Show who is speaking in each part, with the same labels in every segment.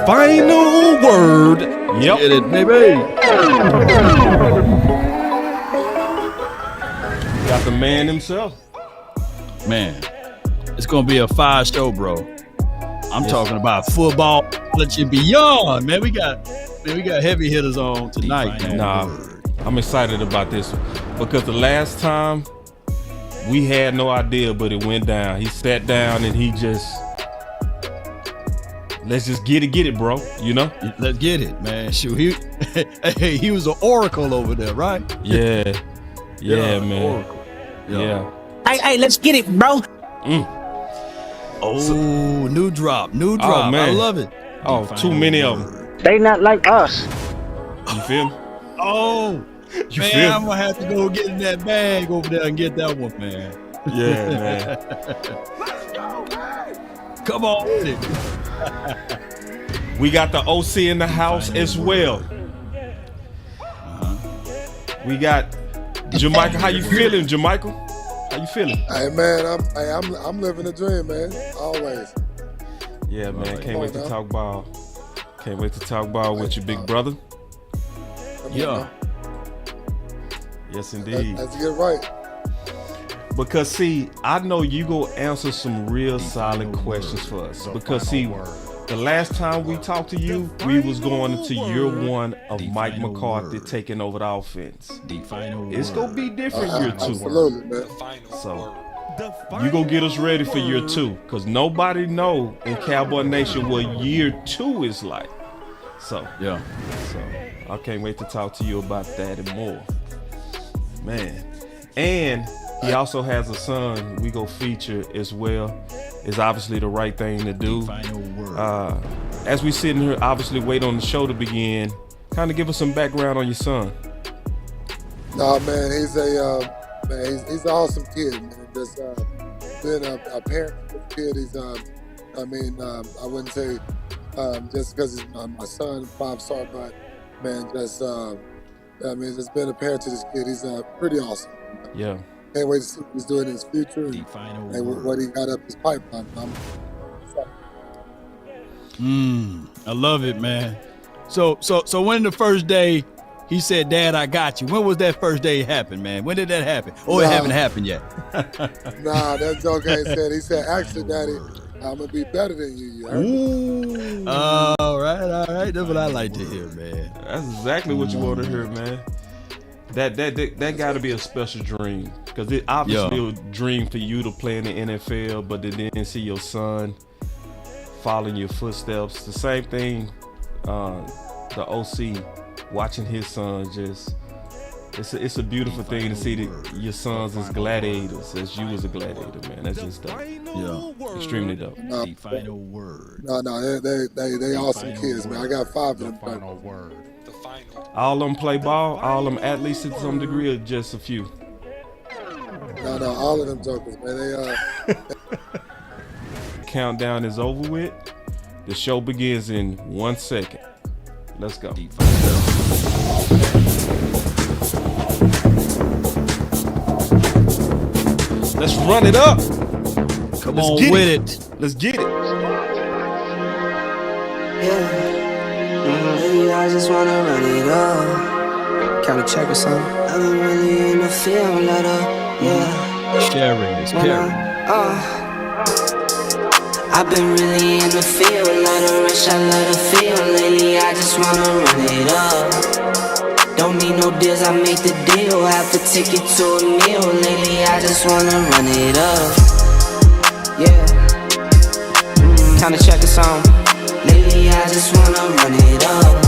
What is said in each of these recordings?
Speaker 1: final word. Yep.
Speaker 2: Get it, baby.
Speaker 1: Got the man himself.
Speaker 2: Man, it's gonna be a fire show, bro. I'm talking about football, college and beyond, man. We got heavy hitters on tonight, man.
Speaker 1: Nah, I'm excited about this one because the last time we had no idea, but it went down. He sat down and he just, let's just get it, bro. You know?
Speaker 2: Let's get it, man. Shoot, he was an oracle over there, right?
Speaker 1: Yeah, man.
Speaker 2: Oracle.
Speaker 1: Yeah.
Speaker 3: Hey, let's get it, bro.
Speaker 2: Oh, new drop.
Speaker 1: Oh, man.
Speaker 2: I love it.
Speaker 1: Oh, too many of them.
Speaker 3: They not like us.
Speaker 1: You feel me?
Speaker 2: Oh,
Speaker 1: You
Speaker 2: man,
Speaker 1: feel
Speaker 2: I'm
Speaker 1: me?
Speaker 2: gonna have to go get in that bag over there and get that one, man.
Speaker 1: Yeah, man.
Speaker 2: Come on with it.
Speaker 1: We got the OC in the house as well. We got JerMichael. How you feeling, JerMichael? How you feeling?
Speaker 4: Hey man, I'm living the dream, man. Always.
Speaker 1: Yeah, man.
Speaker 4: Come
Speaker 1: Can't
Speaker 4: on
Speaker 1: wait to
Speaker 4: now.
Speaker 1: talk ball. Can't wait to talk ball with your big brother.
Speaker 4: Come on,
Speaker 2: Yeah.
Speaker 4: man.
Speaker 1: Yes, indeed.
Speaker 4: Let's get right.
Speaker 1: Because see, I know you go answer some real solid questions for us. Because see, the last time we talked to you, we was going into year one of Mike McCarthy taking over the offense. It's gonna be different year two.
Speaker 4: Absolutely, man.
Speaker 1: So you go get us ready for year two, because nobody know in Cowboy Nation what year two is like. So
Speaker 2: Yeah.
Speaker 1: I can't wait to talk to you about that and more, man. And he also has a son we go feature as well. It's obviously the right thing to do. As we sitting here, obviously wait on the show to begin. Kind of give us some background on your son.
Speaker 4: Nah, man, he's he's an awesome kid, man. Just being a parent to this kid, he's I wouldn't say just because he's my son, 5-star, but man, just just being a parent to this kid, he's pretty awesome.
Speaker 1: Yeah.
Speaker 4: Can't wait to see what he's doing in his future and what he got up his pipeline.
Speaker 2: I love it, man. So when the first day he said, "Dad, I got you." When was that first day it happened, man? When did that happen? Oh, it haven't happened yet.
Speaker 4: Nah, that joke ain't said. He said, "Actually, Daddy, I'm gonna be better than you." You heard?
Speaker 1: Ooh.
Speaker 2: All right. That's what I like to hear, man.
Speaker 1: That's exactly what you want to hear, man. That got to be a special dream, because it obviously a dream for you to play in the NFL, but to then see your son following your footsteps. The same thing, the OC watching his son just. It's a beautiful thing to see that your sons as gladiators, as you was a gladiator, man. That's just dope.
Speaker 2: Yeah.
Speaker 1: Extremely dope.
Speaker 2: The final word.
Speaker 4: No, they awesome kids, man. I got 5 of them.
Speaker 5: Final word.
Speaker 1: All of them play ball. All of them athletes to some degree, or just a few.
Speaker 4: No, all of them jokers, man. They
Speaker 1: Countdown is over with. The show begins in 1 second. Let's go. Let's run it up.
Speaker 2: Come on with it.
Speaker 1: Let's get it.
Speaker 6: Maybe I just wanna run it up. Kinda check or something. I've been really in the field, let up,
Speaker 2: Sharing is caring.
Speaker 6: I've been really in the field, let her rush, I let her feel. Lately I just wanna run it up. Don't need no deals, I make the deal. Have to take it to a meal. Lately I just wanna run it up. Kinda check or something. Lately I just wanna run it up.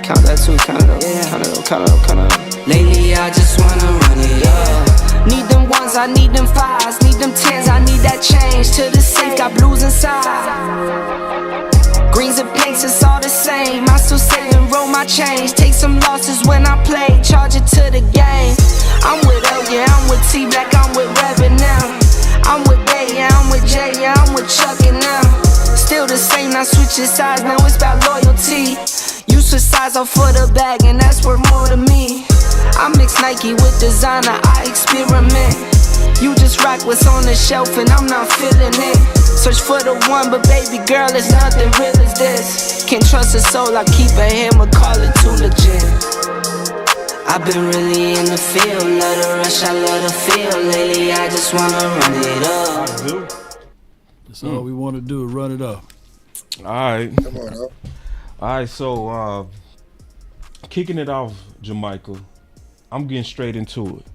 Speaker 6: Count that too, count it up, count it up. Lately I just wanna run it up. Need them ones, I need them 5s, need them 10s, I need that change to the safe, got blues inside. Greens and pinks, it's all the same. I still save and roll my change. Take some losses when I play, charge it to the game. I'm with L, yeah, I'm with T Black, I'm with Revan now. I'm with Bay, yeah, I'm with Jay, yeah, I'm with Chuck and now. Still the same, not switching sides, now it's about loyalty. You switch sides off for the bag, and that's worth more to me. I mix Nike with designer, I experiment. You just rock what's on the shelf and I'm not feeling it. Search for the one, but baby girl, it's nothing real as this. Can't trust a soul, I keep a hammer, call it too legit. I've been really in the field, love the rush, I love the feel. Lately, I just wanna run it up.
Speaker 2: That's all we want to do, run it up.
Speaker 1: All right.
Speaker 4: Come on, huh?
Speaker 1: All right, so kicking it off, JerMichael, I'm getting straight into it.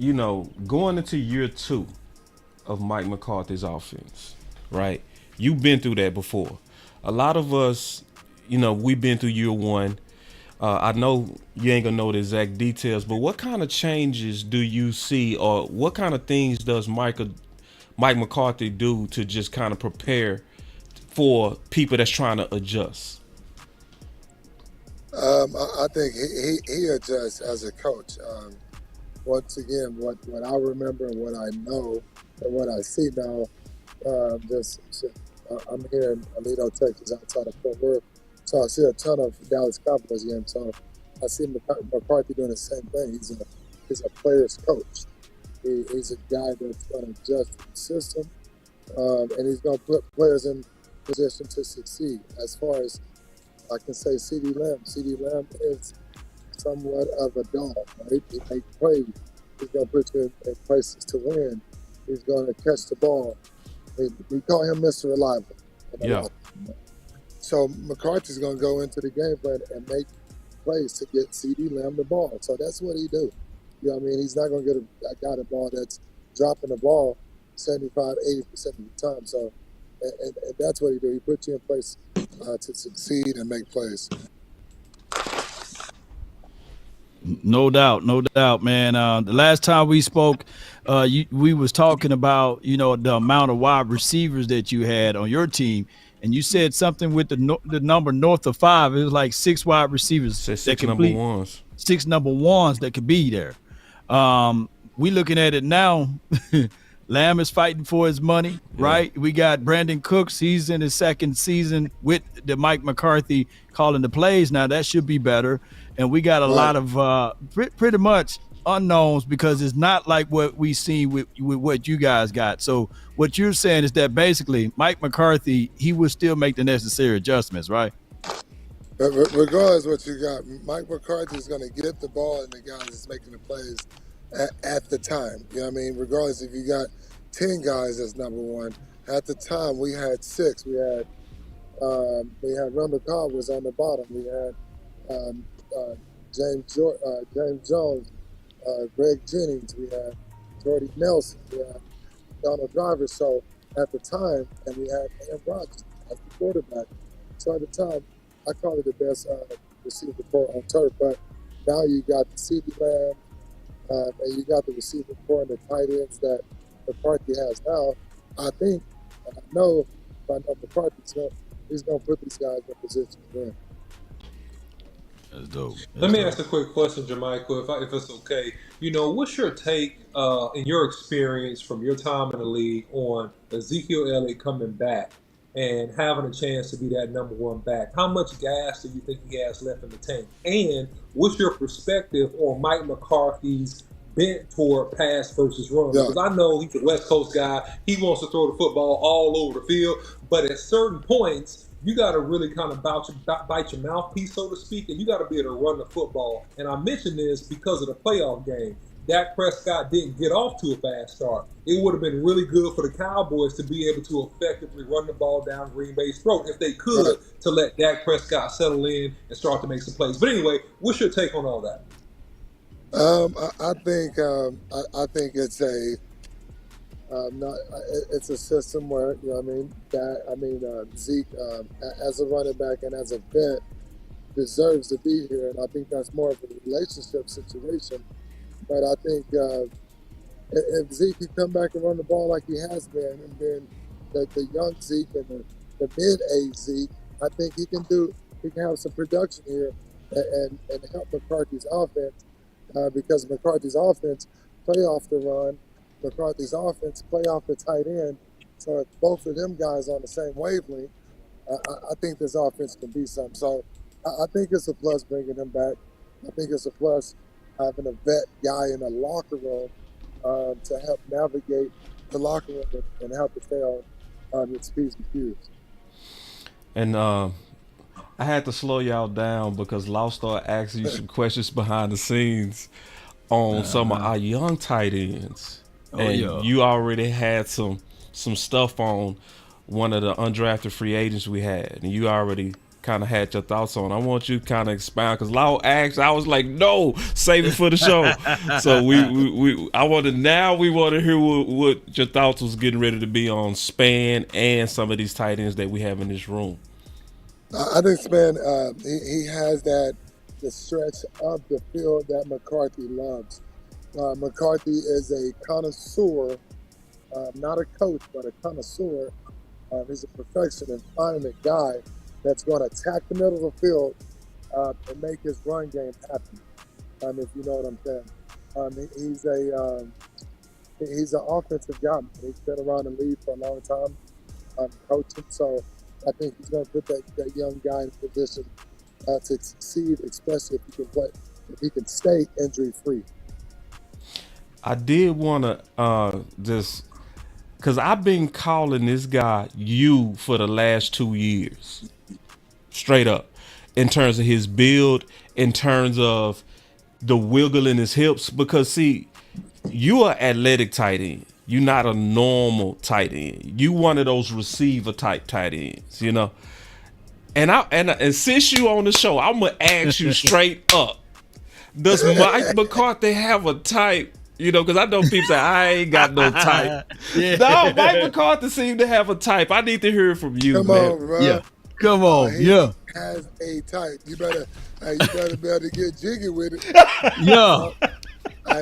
Speaker 1: You know, going into year 2 of Mike McCarthy's offense, right? You've been through that before. A lot of us, you know, we've been through year 1. I know you ain't gonna know the exact details, but what kind of changes do you see, or what kind of things does Mike McCarthy do to just kind of prepare for people that's trying to adjust?
Speaker 4: I think he adjusts as a coach. Once again, what I remember and what I know and what I see now, I'm here in Aledo, Texas, outside of Fort Worth. So I see a ton of Dallas Cowboys games. So I see McCarthy doing the same thing. He's a player's coach. He's a guy that's going to adjust the system, and he's going to put players in position to succeed. As far as I can say, CeeDee Lamb is somewhat of a dog, right? He makes plays. He's going to put you in places to win. He's going to catch the ball. We call him Mr. Reliable.
Speaker 1: Yeah.
Speaker 4: So McCarthy's going to go into the game plan and make plays to get CeeDee Lamb the ball. So that's what he do. You know what I mean? He's not going to get a guy the ball that's dropping the ball 75, 80% of the time. So, and that's what he do. He puts you in place to succeed and make plays.
Speaker 2: No doubt, man. The last time we spoke, we was talking about, you know, the amount of wide receivers that you had on your team. And you said something with the number north of 5. It was like 6 wide receivers.
Speaker 1: Six number ones.
Speaker 2: 6 number ones that could be there. We looking at it now. Lamb is fighting for his money, right? We got Brandon Cooks. He's in his 2nd season with the Mike McCarthy calling the plays. Now that should be better. And we got a lot of pretty much unknowns, because it's not like what we see with what you guys got. So what you're saying is that basically Mike McCarthy, he will still make the necessary adjustments, right?
Speaker 4: But regardless of what you got, Mike McCarthy is going to get the ball and the guys that's making the plays at the time. You know what I mean? Regardless if you got 10 guys as number 1. At the time, we had 6. We had Randall Cobb was on the bottom. We had James Jones, Greg Jennings. We had Jordy Nelson. We had Donald Driver. So at the time, and we had Aaron Rodgers as the quarterback. So at the time, I call it the best receiver corps on turf. But now you got the CeeDee Lamb, and you got the receiver corps and the tight ends that McCarthy has now. I think, and I know McCarthy's he's going to put these guys in position to win.
Speaker 2: That's dope.
Speaker 5: Let me ask a quick question, JerMichael, if it's okay. You know, what's your take in your experience from your time in the league on Ezekiel Elliott coming back and having a chance to be that number 1 back? How much gas do you think he has left in the tank? And what's your perspective on Mike McCarthy's bent toward pass versus run?
Speaker 4: Yeah.
Speaker 5: Because I know he's a West Coast guy. He wants to throw the football all over the field. But at certain points, you got to really kind of bite your mouthpiece, so to speak, and you got to be able to run the football. And I mention this because of the playoff game. Dak Prescott didn't get off to a fast start. It would have been really good for the Cowboys to be able to effectively run the ball down Green Bay's throat if they could, to let Dak Prescott settle in and start to make some plays. But anyway, what's your take on all that?
Speaker 4: I think it's it's a system where, you know what I mean, Zeke as a running back and as a vet deserves to be here, and I think that's more of a relationship situation. But I think if Zeke can come back and run the ball like he has been, and then the young Zeke and the mid-age Zeke, I think he can have some production here and help McCarthy's offense, because McCarthy's offense play off the run, McCarthy's offense play off the tight end. So if both of them guys on the same wavelength, I think this offense can be something. So I think it's a plus bringing him back. I think it's a plus having a vet guy in the locker room to help navigate the locker room and help it stay on its P's and Q's.
Speaker 1: And I had to slow y'all down because Law started asking you some questions behind the scenes on some of our young tight ends. And you already had some stuff on one of the undrafted free agents we had, and you already kind of had your thoughts on. I want you to kind of expound because Law asked. I was like, no, save it for the show. So we want to hear what your thoughts was getting ready to be on Span and some of these tight ends that we have in this room.
Speaker 4: I think Span he has the stretch of the field that McCarthy loves. McCarthy is a connoisseur, not a coach, but a connoisseur. He's a perfectionist in finding a guy that's going to attack the middle of the field and make his run game happen. If you know what I'm saying. He's an offensive guy. He's been around the league for a long time, coaching. So I think he's going to put that young guy in a position to succeed, especially if he can stay injury free.
Speaker 1: I did want to just, because I've been calling this guy you for the last 2 years, straight up, in terms of his build, in terms of the wiggle in his hips. Because see, you are athletic tight end. You're not a normal tight end. You one of those receiver type tight ends, you know. And since you on the show, I'm gonna ask you straight up: does Mike McCarthy have a type? You know, because I know people say I ain't got no type. No, Mike McCarthy seemed to have a type. I need to hear it from you,
Speaker 4: Come
Speaker 1: man.
Speaker 4: on, bro.
Speaker 2: Yeah, come on,
Speaker 4: He has a type. You better be able to get jiggy with it.
Speaker 2: yeah.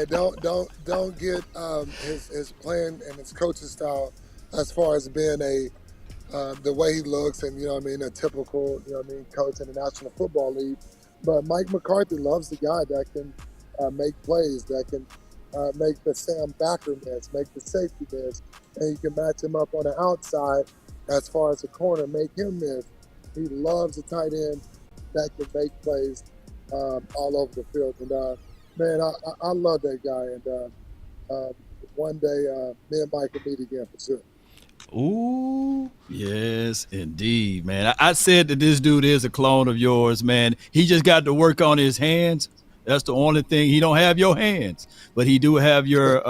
Speaker 4: Don't get his playing and his coaching style as far as being the way he looks and, you know what I mean, a typical, you know what I mean, coach in the National Football League. But Mike McCarthy loves the guy that can make plays, that can make the Sam backer miss, make the safety miss, and you can match him up on the outside as far as the corner, make him miss. He loves a tight end that can make plays all over the field. And man, I love that guy. And one day, me and Mike will meet again for sure.
Speaker 2: Ooh, yes, indeed, man. I said that this dude is a clone of yours, man. He just got to work on his hands. That's the only thing. He don't have your hands, but he do have your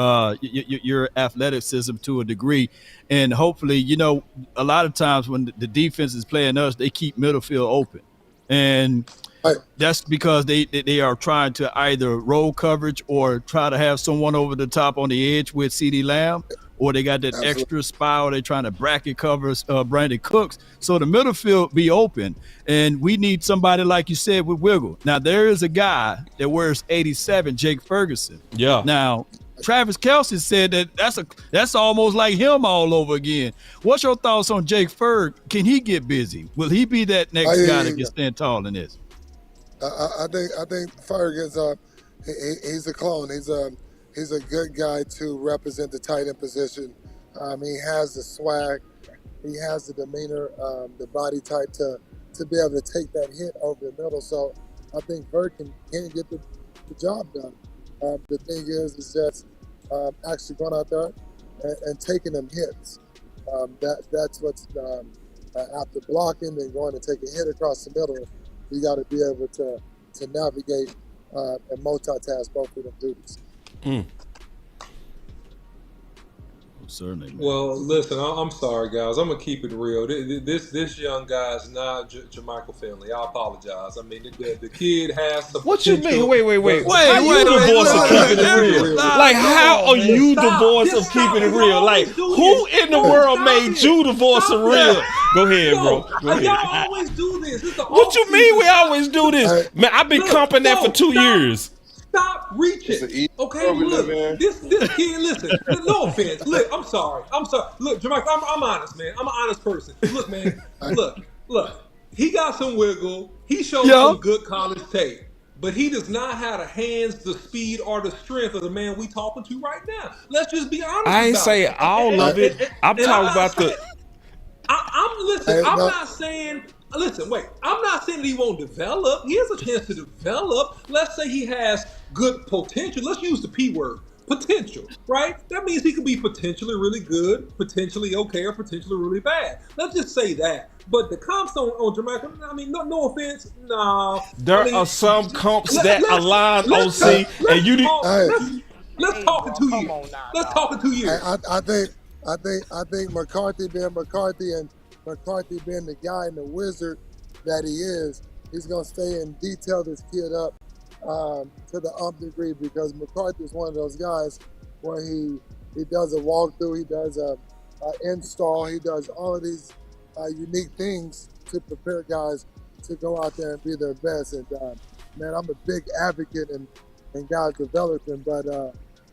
Speaker 2: athleticism to a degree. And hopefully, you know, a lot of times when the defense is playing us, they keep middle field open. And that's because they are trying to either roll coverage or try to have someone over the top on the edge with CeeDee Lamb, or they got that extra spy, or they're trying to bracket cover Brandon Cooks. So the middle field be open, and we need somebody, like you said, with wiggle. Now, there is a guy that wears 87, Jake Ferguson.
Speaker 1: Yeah.
Speaker 2: Now, Travis Kelce said that's almost like him all over again. What's your thoughts on Jake Ferg? Can he get busy? Will he be that next guy that can stand tall in this?
Speaker 4: I think Ferg he's a clone. He's a good guy to represent the tight end position. He has the swag, he has the demeanor, the body type to be able to take that hit over the middle. So I think Ferg can get the job done. The thing is just actually going out there and taking them hits. That's what's after blocking and going to take a hit across the middle. You got to be able to navigate and multitask both of them duties.
Speaker 2: Certainly. Man.
Speaker 5: Well, listen, I'm sorry, guys. I'm gonna keep it real. This young guy is not JerMichael Finley. I apologize. I mean, the kid has some.
Speaker 1: What you mean? Wait.
Speaker 5: How
Speaker 1: you divorce of keeping it real? Like, how are you divorce of keeping it real? Like, who in the world made you divorce of real? Go ahead, bro. Go ahead.
Speaker 5: Y'all always do this.
Speaker 1: What you mean we always do this? Man, I've been comping that for 2 years.
Speaker 5: Stop reaching. Okay, look, this kid, listen, no offense. Look, I'm sorry. Look, JerMichael, I'm honest, man. I'm an honest person. Look, man, look. He got some wiggle. He showed some good college tape. But he does not have the hands, the speed, or the strength of the man we talking to right now. Let's just be honest.
Speaker 1: I ain't say all of it. I'm talking about the.
Speaker 5: I'm Listen, I'm not saying. Listen, wait. I'm not saying that he won't develop. He has a chance to develop. Let's say he has good potential. Let's use the P word, potential. Right? That means he could be potentially really good, potentially okay, or potentially really bad. Let's just say that. But the comps on JerMichael, I mean, no offense, no.
Speaker 1: There are some comps that align, OC, and you need.
Speaker 5: Let's talk in 2 years. Let's talk in 2 years.
Speaker 4: I think McCarthy being McCarthy and McCarthy being the guy and the wizard that he is, he's gonna stay and detail this kid up to the degree, because McCarthy is one of those guys where he does a walkthrough, he does a install, he does all of these unique things to prepare guys to go out there and be their best. And man, I'm a big advocate in guys developing, but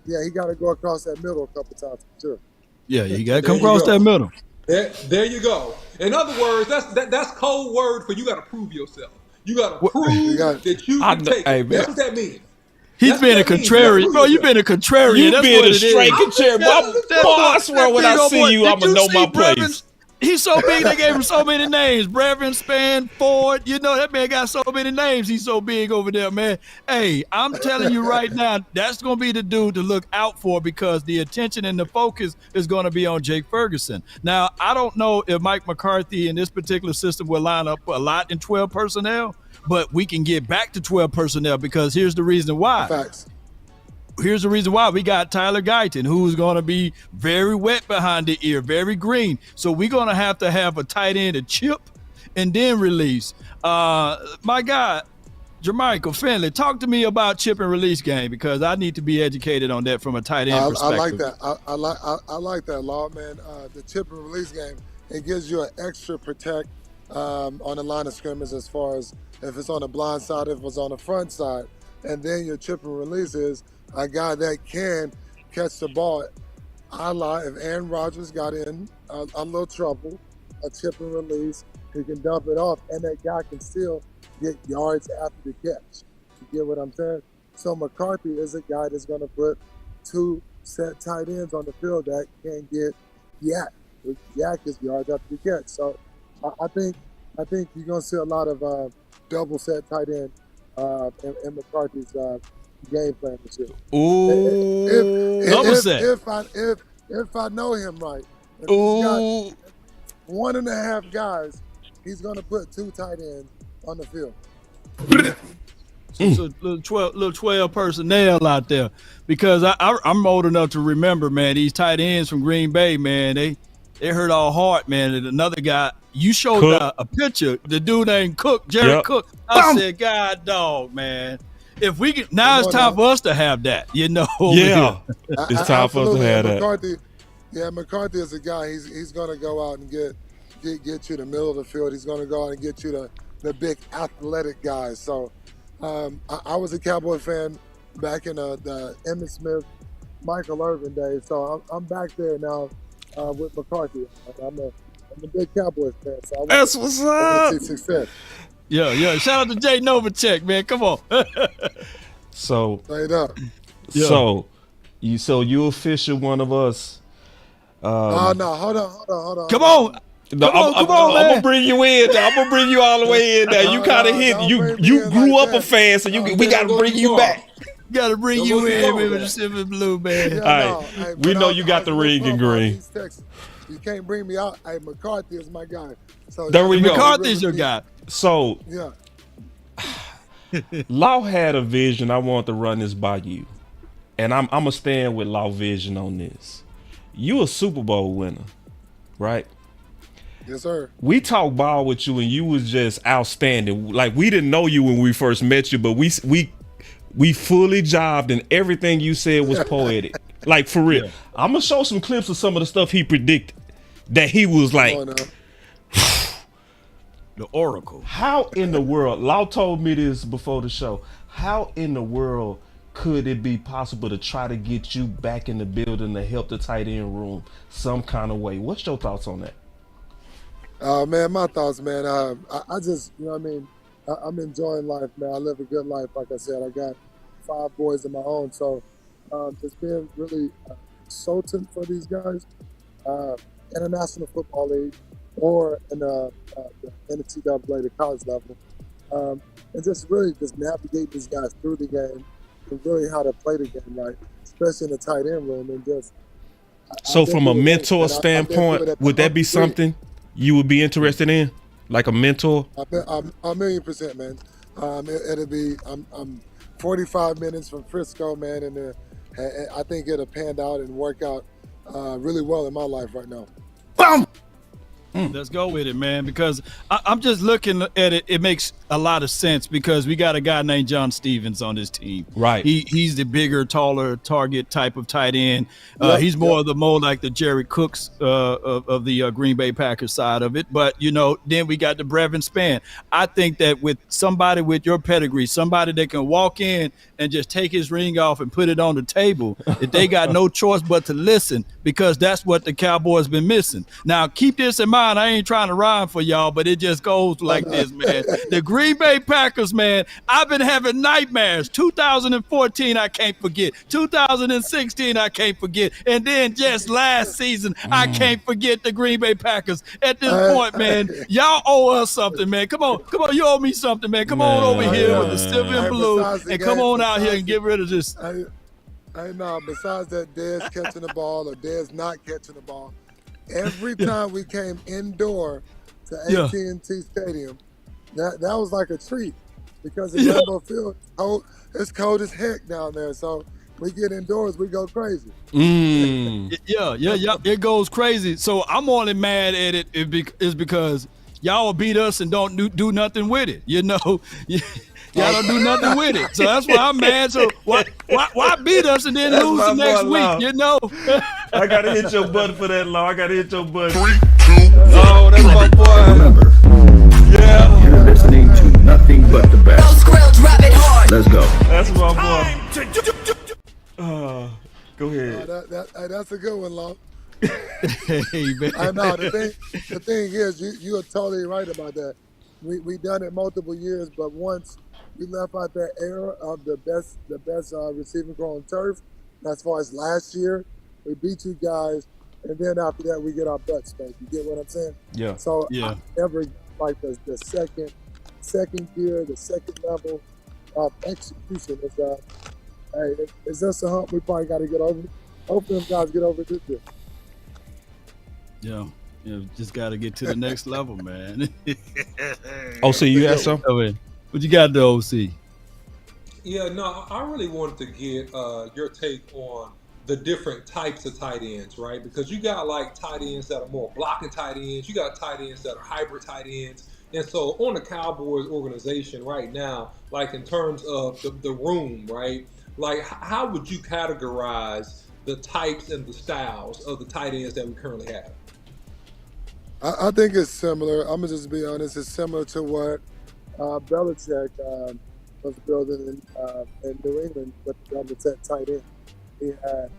Speaker 4: yeah, he got to go across that middle a couple times for sure.
Speaker 2: Yeah, you got to come across that middle.
Speaker 5: There you go. In other words, that's code word for you got to prove yourself. You got to prove that you can take it. That's what that means.
Speaker 2: He's been a contrarian. Bro, you've been a contrarian.
Speaker 1: You've been a straight contrarian. I swear when I see you, I'm going to know my place.
Speaker 2: He's so big, they gave him so many names. Brevin, Span, Ford. You know, that man got so many names. He's so big over there, man. Hey, I'm telling you right now, that's going to be the dude to look out for, because the attention and the focus is going to be on Jake Ferguson. Now, I don't know if Mike McCarthy in this particular system will line up a lot in 12 personnel, but we can get back to 12 personnel, because here's the reason why.
Speaker 4: Facts.
Speaker 2: Here's the reason why. We got Tyler Guyton, who's going to be very wet behind the ear, very green. So we're going to have a tight end to chip and then release. My guy, JerMichael Finley, talk to me about chip and release game, because I need to be educated on that from a tight end perspective.
Speaker 4: I like that. I like that, Law, man. The chip and release game, it gives you an extra protect on the line of scrimmage, as far as if it's on the blind side, if it's on the front side. And then your chip and release is a guy that can catch the ball. If Aaron Rodgers got in a little trouble, a chip and release, he can dump it off, and that guy can still get yards after the catch. You get what I'm saying? So McCarthy is a guy that's going to put two set tight ends on the field that can get yak. Yak is yards after the catch. So I think you're going to see a lot of double set tight end in McCarthy's game plan this year. If I know him right, if he's got 1.5 guys, he's going to put 2 tight ends on the field.
Speaker 2: So little 12 personnel out there, because I'm old enough to remember, man, these tight ends from Green Bay, man, they hurt all hard, man. And another guy, you showed a picture, the dude named Cook, Jared Cook. I said, God dog, man. If we can, now it's time for us to have that, you know.
Speaker 1: Yeah, it's time for us to have that.
Speaker 4: McCarthy is a guy. He's going to go out and get you the middle of the field. He's going to go out and get you the big athletic guys. So I was a Cowboy fan back in the Emmitt Smith, Michael Irvin days. So I'm back there now with McCarthy. I'm a big Cowboys fan. So
Speaker 1: that's what's up.
Speaker 4: Success.
Speaker 2: Yeah. Shout out to Jay Novacek, man. Come on.
Speaker 1: So,
Speaker 2: yeah.
Speaker 1: So you official one of us.
Speaker 4: No, hold on.
Speaker 2: Come on.
Speaker 1: No, I'm gonna bring you in. I'm gonna bring you all the way in there. You kind of hit. You grew up a fan, so we got to bring you back.
Speaker 2: Got to bring you in with the silver blue, man.
Speaker 1: All right, we know you got the ring in green.
Speaker 4: You can't bring me out. Hey, McCarthy is my guy. So
Speaker 1: there we go.
Speaker 2: McCarthy's your guy.
Speaker 1: So
Speaker 4: yeah.
Speaker 1: Law had a vision. I want to run this by you, and I'm gonna stand with Law vision on this. You a Super Bowl winner, right?
Speaker 4: Yes, sir.
Speaker 1: We talked ball with you, and you was just outstanding. Like, we didn't know you when we first met you, but we fully jived, and everything you said was poetic. Like, for real. Yeah. I'm gonna show some clips of some of the stuff he predicted that he was like.
Speaker 2: The Oracle.
Speaker 1: How in the world, Law told me this before the show, how in the world could it be possible to try to get you back in the building to help the tight end room some kind of way? What's your thoughts on that?
Speaker 4: Man, my thoughts, man. I just, you know what I mean? I'm enjoying life, man. I live a good life. Like I said, I got 5 boys of my own. So just being really consultant for these guys, International Football League, or in the NCAA, the college level. And just really just navigate these guys through the game and really how to play the game right, especially in the tight end room. And just
Speaker 1: so from a mentor standpoint, would that be something you would be interested in, like a mentor?
Speaker 4: A 1,000,000%, man. It'll be I'm 45 minutes from Frisco, man, and I think it'll pan out and work out really well in my life right now.
Speaker 2: Boom. Let's go with it, man, because I'm just looking at it. It makes a lot of sense because we got a guy named John Stevens on this team.
Speaker 1: Right.
Speaker 2: He's the bigger, taller target type of tight end. He's more like the Jerry Cooks of the Green Bay Packers side of it. But, then we got the Brevin Spann. I think that with somebody with your pedigree, somebody that can walk in and just take his ring off and put it on the table, that they got no choice but to listen, because that's what the Cowboys been missing. Now, keep this in mind. I ain't trying to rhyme for y'all, but it just goes like this, man. The Green Bay Packers, man, I've been having nightmares. 2014, I can't forget. 2016, I can't forget. And then just last season, I can't forget the Green Bay Packers. At this point, man, y'all owe us something, man. Come on. You owe me something, man. Come on over here with the silver and blue and come on out here and get rid of this.
Speaker 4: Besides that Dez catching the ball or Dez not catching the ball, every time we came indoor to AT&T Stadium, that was like a treat, because in Lambeau Field, it's cold as heck down there. So we get indoors, we go crazy.
Speaker 2: Yeah, it goes crazy. So I'm only mad at it is because y'all will beat us and don't do nothing with it. Y'all don't do nothing with it. So that's why I'm mad. So why beat us and then lose the next week,
Speaker 1: I got to hit your button for that, Law. I got to hit your button.
Speaker 7: 3, 2, 1.
Speaker 1: Oh, that's my boy.
Speaker 7: Remember, you're listening to nothing but the best. Let's go.
Speaker 1: That's my boy. Go ahead.
Speaker 4: That's a good one, Law.
Speaker 2: Hey, man.
Speaker 4: I know. The thing is, you are totally right about that. We done it multiple years, but once we left out that era of the best receiving core on turf, as far as last year, we beat you guys, and then after that, we get our butts spanked. You get what I'm saying?
Speaker 1: Yeah.
Speaker 4: So I never like the second gear, the second level of execution. It's just a hump we probably got to get over. Hopefully, them guys get over it this year.
Speaker 2: Yeah. Just got to get to the next level, man.
Speaker 1: OC, you got something?
Speaker 2: What you got, the OC?
Speaker 5: Yeah, no, I really wanted to get your take on the different types of tight ends, right? Because you got like tight ends that are more blocking tight ends. You got tight ends that are hybrid tight ends. And so on the Cowboys organization right now, like in terms of the room, right? Like how would you categorize the types and the styles of the tight ends that we currently have?
Speaker 4: I think it's similar. I'm going to just be honest. It's similar to what Belichick was building in New England with the double set tight end. He had,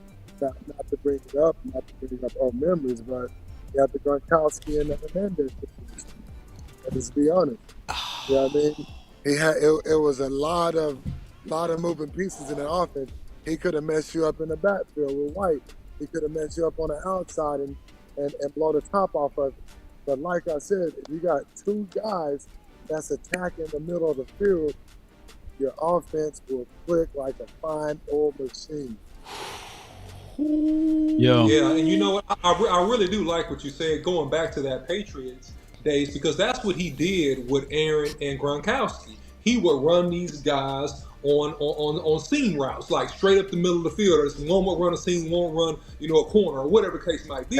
Speaker 4: not to bring it up, not to bring up old memories, but he had the Gronkowski and the Hernandez situation. Let's be honest. You know what I mean? He had it was a lot of moving pieces in the offense. He could have messed you up in the backfield with White. He could have messed you up on the outside and blow the top off of it. But like I said, if you got two guys that's attacking the middle of the field, your offense will click like a fine old machine.
Speaker 2: Yeah,
Speaker 5: and you know what? I really do like what you said, going back to that Patriots days, because that's what he did with Aaron and Gronkowski. He would run these guys on seam routes, like straight up the middle of the field. Or one would run a seam, one run, a corner, or whatever the case might be.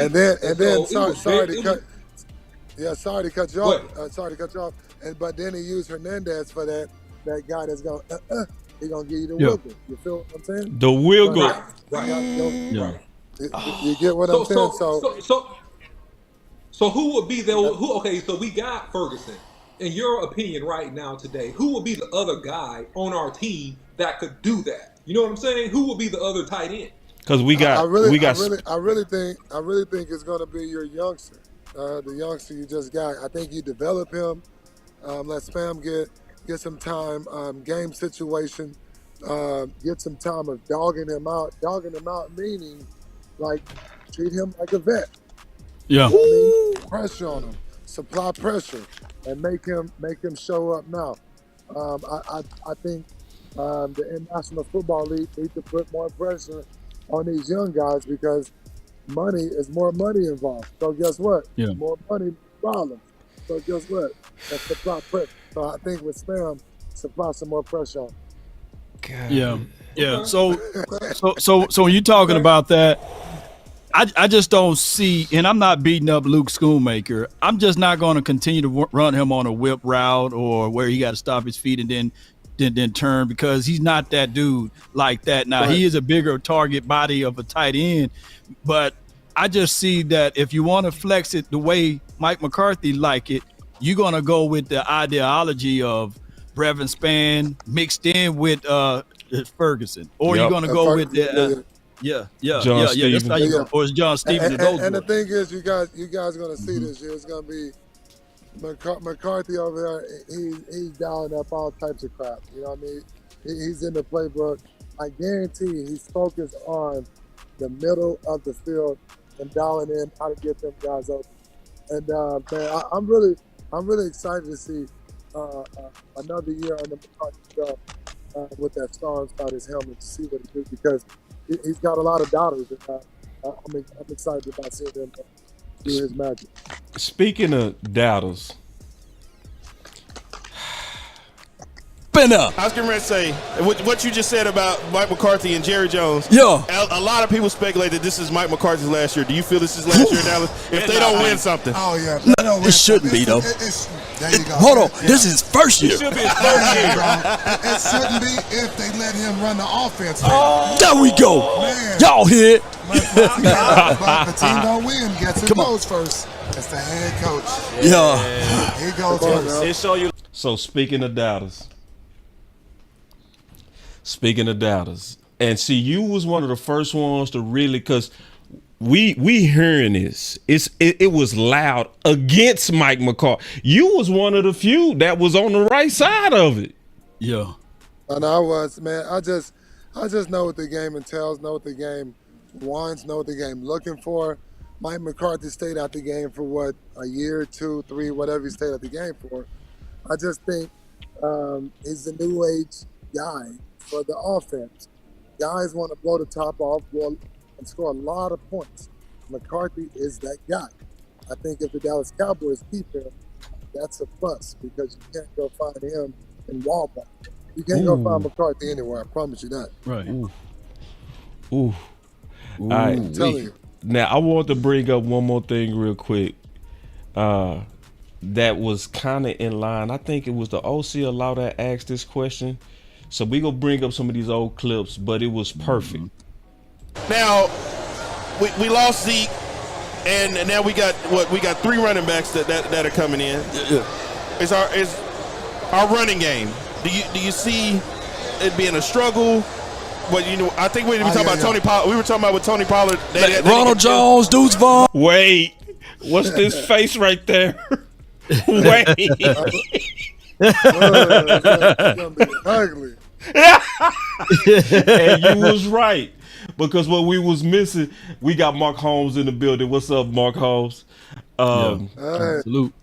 Speaker 4: Sorry to cut you off. But then he used Hernandez for that guy that's going he's gonna give you the wiggle. You feel what I'm saying?
Speaker 1: The wiggle.
Speaker 5: Right.
Speaker 4: You get what I'm saying?
Speaker 5: So who would be okay, so we got Ferguson. In your opinion right now today, who would be the other guy on our team that could do that? You know what I'm saying? Who would be the other tight end?
Speaker 1: Because I really
Speaker 4: think it's gonna be your youngster. The youngster you just got. I think you develop him. Let Spam get some time, game situation, get some time of dogging him out. Dogging him out meaning like treat him like a vet.
Speaker 2: Yeah.
Speaker 4: You know what I mean? Pressure on him. supply pressure and make him show up now. I think the National Football League needs to put more pressure on these young guys because money is more money involved. So guess what?
Speaker 2: Yeah.
Speaker 4: More money, problems. So guess what? That's supply pressure. So I think with Spam, supply some more pressure on.
Speaker 1: God.
Speaker 2: Yeah. So when you're talking about that, I just don't see, and I'm not beating up Luke Schoonmaker. I'm just not going to continue to run him on a whip route or where he got to stop his feet and then turn, because he's not that dude like that. Now, He is a bigger target body of a tight end, but I just see that if you want to flex it the way Mike McCarthy like it, you're going to go with the ideology of Brevin Spann mixed in with Ferguson, or you're going to go with the John
Speaker 1: Stevens.
Speaker 2: That's how you go. Or it's John Stevens.
Speaker 4: And the thing is, you guys are going to see this year. It's going to be McCarthy over there. He's dialing up all types of crap. You know what I mean? He's in the playbook. I guarantee he's focused on the middle of the field and dialing in how to get them guys open. And man, I'm really excited to see another year under McCarthy belt with that star inside his helmet to see what he does, because he's got a lot of doubters. And, I'm excited about seeing him do his magic.
Speaker 1: Speaking of doubters,
Speaker 8: I was going to say, what you just said about Mike McCarthy and Jerry Jones.
Speaker 2: Yeah.
Speaker 8: A lot of people speculate that this is Mike McCarthy's last year. Do you feel this is last year in Dallas? If they don't win something.
Speaker 9: Oh, yeah.
Speaker 2: No, it shouldn't be, though.
Speaker 9: There you go.
Speaker 2: Hold on. Yeah. This is his first year.
Speaker 1: It should be his first year.
Speaker 9: It shouldn't be if they let him run the offense.
Speaker 2: There we go. Man. Y'all hear it.
Speaker 9: But the team don't win. Gets who goes first. It's the head coach.
Speaker 2: Yeah.
Speaker 9: He goes first.
Speaker 1: It show you. So speaking of doubters, and see, you was one of the first ones to really, because we hearing this. It was loud against Mike McCarthy. You was one of the few that was on the right side of it.
Speaker 2: Yeah.
Speaker 4: And I was, man. I just know what the game entails, know what the game wants, know what the game looking for. Mike McCarthy stayed out the game for what, a year, 2, 3, whatever he stayed out the game for. I just think he's the new age guy for the offense. Guys want to blow the top off and score a lot of points. McCarthy is that guy. I think if the Dallas Cowboys keep him, that's a plus, because you can't go find him in Walmart. You can't go find McCarthy anywhere. I promise you that.
Speaker 2: Right.
Speaker 1: Ooh. All right.
Speaker 4: I'm telling you.
Speaker 1: Now, I want to bring up one more thing real quick. That was kind of in line. I think it was the OC Allow that asked this question. So we gonna bring up some of these old clips, but it was perfect.
Speaker 8: Now, we lost Zeke, and now we got 3 running backs that are coming in. Is our running game? Do you see it being a struggle? But I think we were talking about Tony Pollard. We were talking about with Tony Pollard.
Speaker 2: Ronald Jones, Deuce Vaughn.
Speaker 1: Wait, what's this face right there? Wait.
Speaker 4: It's gonna be ugly.
Speaker 1: And you was right, because what we was missing, we got Mark Holmes in the building. What's up, Mark Holmes?
Speaker 2: Salute.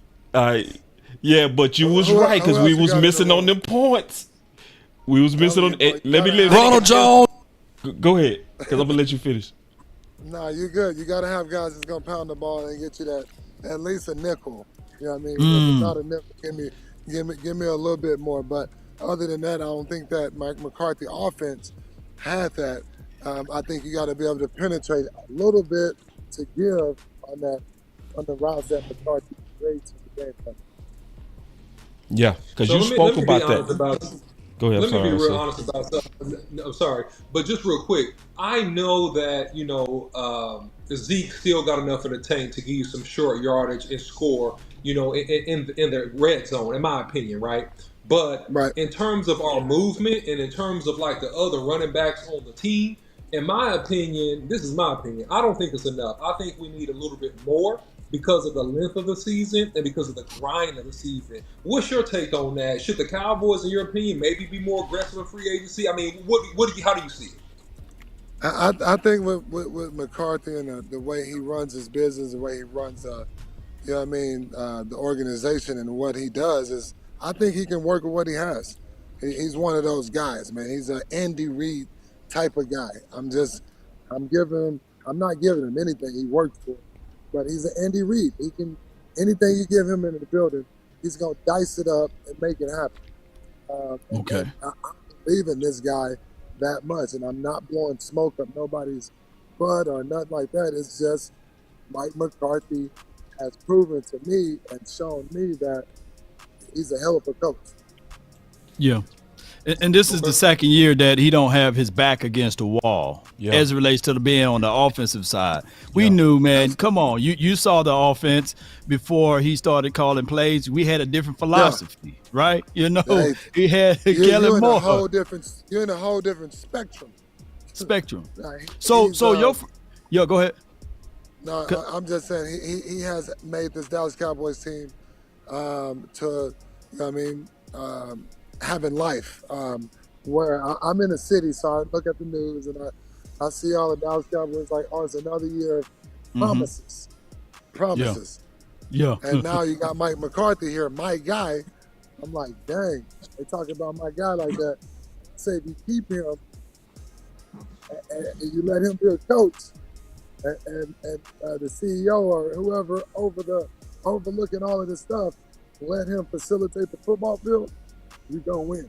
Speaker 1: Yeah, but you was right, because we was missing on them points. We was missing on. Let me
Speaker 2: Ronald Jones.
Speaker 1: Go ahead, because I'm gonna let you finish.
Speaker 4: Nah, you're good. You gotta have guys that's gonna pound the ball and get you that at least a nickel. You know what I mean? If it's not a nickel, give me a little bit more. But other than that, I don't think that Mike McCarthy offense had that. I think you got to be able to penetrate a little bit to give on the routes that McCarthy creates in the game plan.
Speaker 1: Yeah, because you spoke about that. Go ahead.
Speaker 5: Let me be real honest about something. I'm sorry, but just real quick, I know that Zeke still got enough in the tank to give you some short yardage and score. In the red zone, in my opinion, right? But in terms of our movement and in terms of like the other running backs on the team, in my opinion, this is my opinion, I don't think it's enough. I think we need a little bit more because of the length of the season and because of the grind of the season. What's your take on that? Should the Cowboys, in your opinion, maybe be more aggressive in free agency? I mean, how do you see it?
Speaker 4: I think with McCarthy and the way he runs his business, the way he runs you know what I mean, the organization and what he does is, I think he can work with what he has. He's one of those guys, man. He's an Andy Reid type of guy. I'm not giving him anything he worked for, but he's an Andy Reid. He can, anything you give him in the building, he's going to dice it up and make it happen.
Speaker 2: Okay.
Speaker 4: I believe in this guy that much, and I'm not blowing smoke up nobody's butt or nothing like that. It's just Mike McCarthy has proven to me and shown me that he's a hell of a coach.
Speaker 2: Yeah. And this is the second year that he don't have his back against the wall as it relates to the being on the offensive side. We knew, man, come on. You saw the offense before he started calling plays. We had a different philosophy, right? You know, he had Kellen Moore.
Speaker 4: You're in a whole different spectrum. Like,
Speaker 2: So go ahead.
Speaker 4: No, I'm just saying he has made this Dallas Cowboys team having life. Where I'm in a city, so I look at the news and I see all the Dallas Cowboys like, oh, it's another year of promises.
Speaker 2: Yeah.
Speaker 4: And now you got Mike McCarthy here, my guy. I'm like, dang, they talking about my guy like that. Say if you keep him and you let him be a coach, and the CEO or whoever overlooking all of this stuff, let him facilitate the football field, you're gonna win.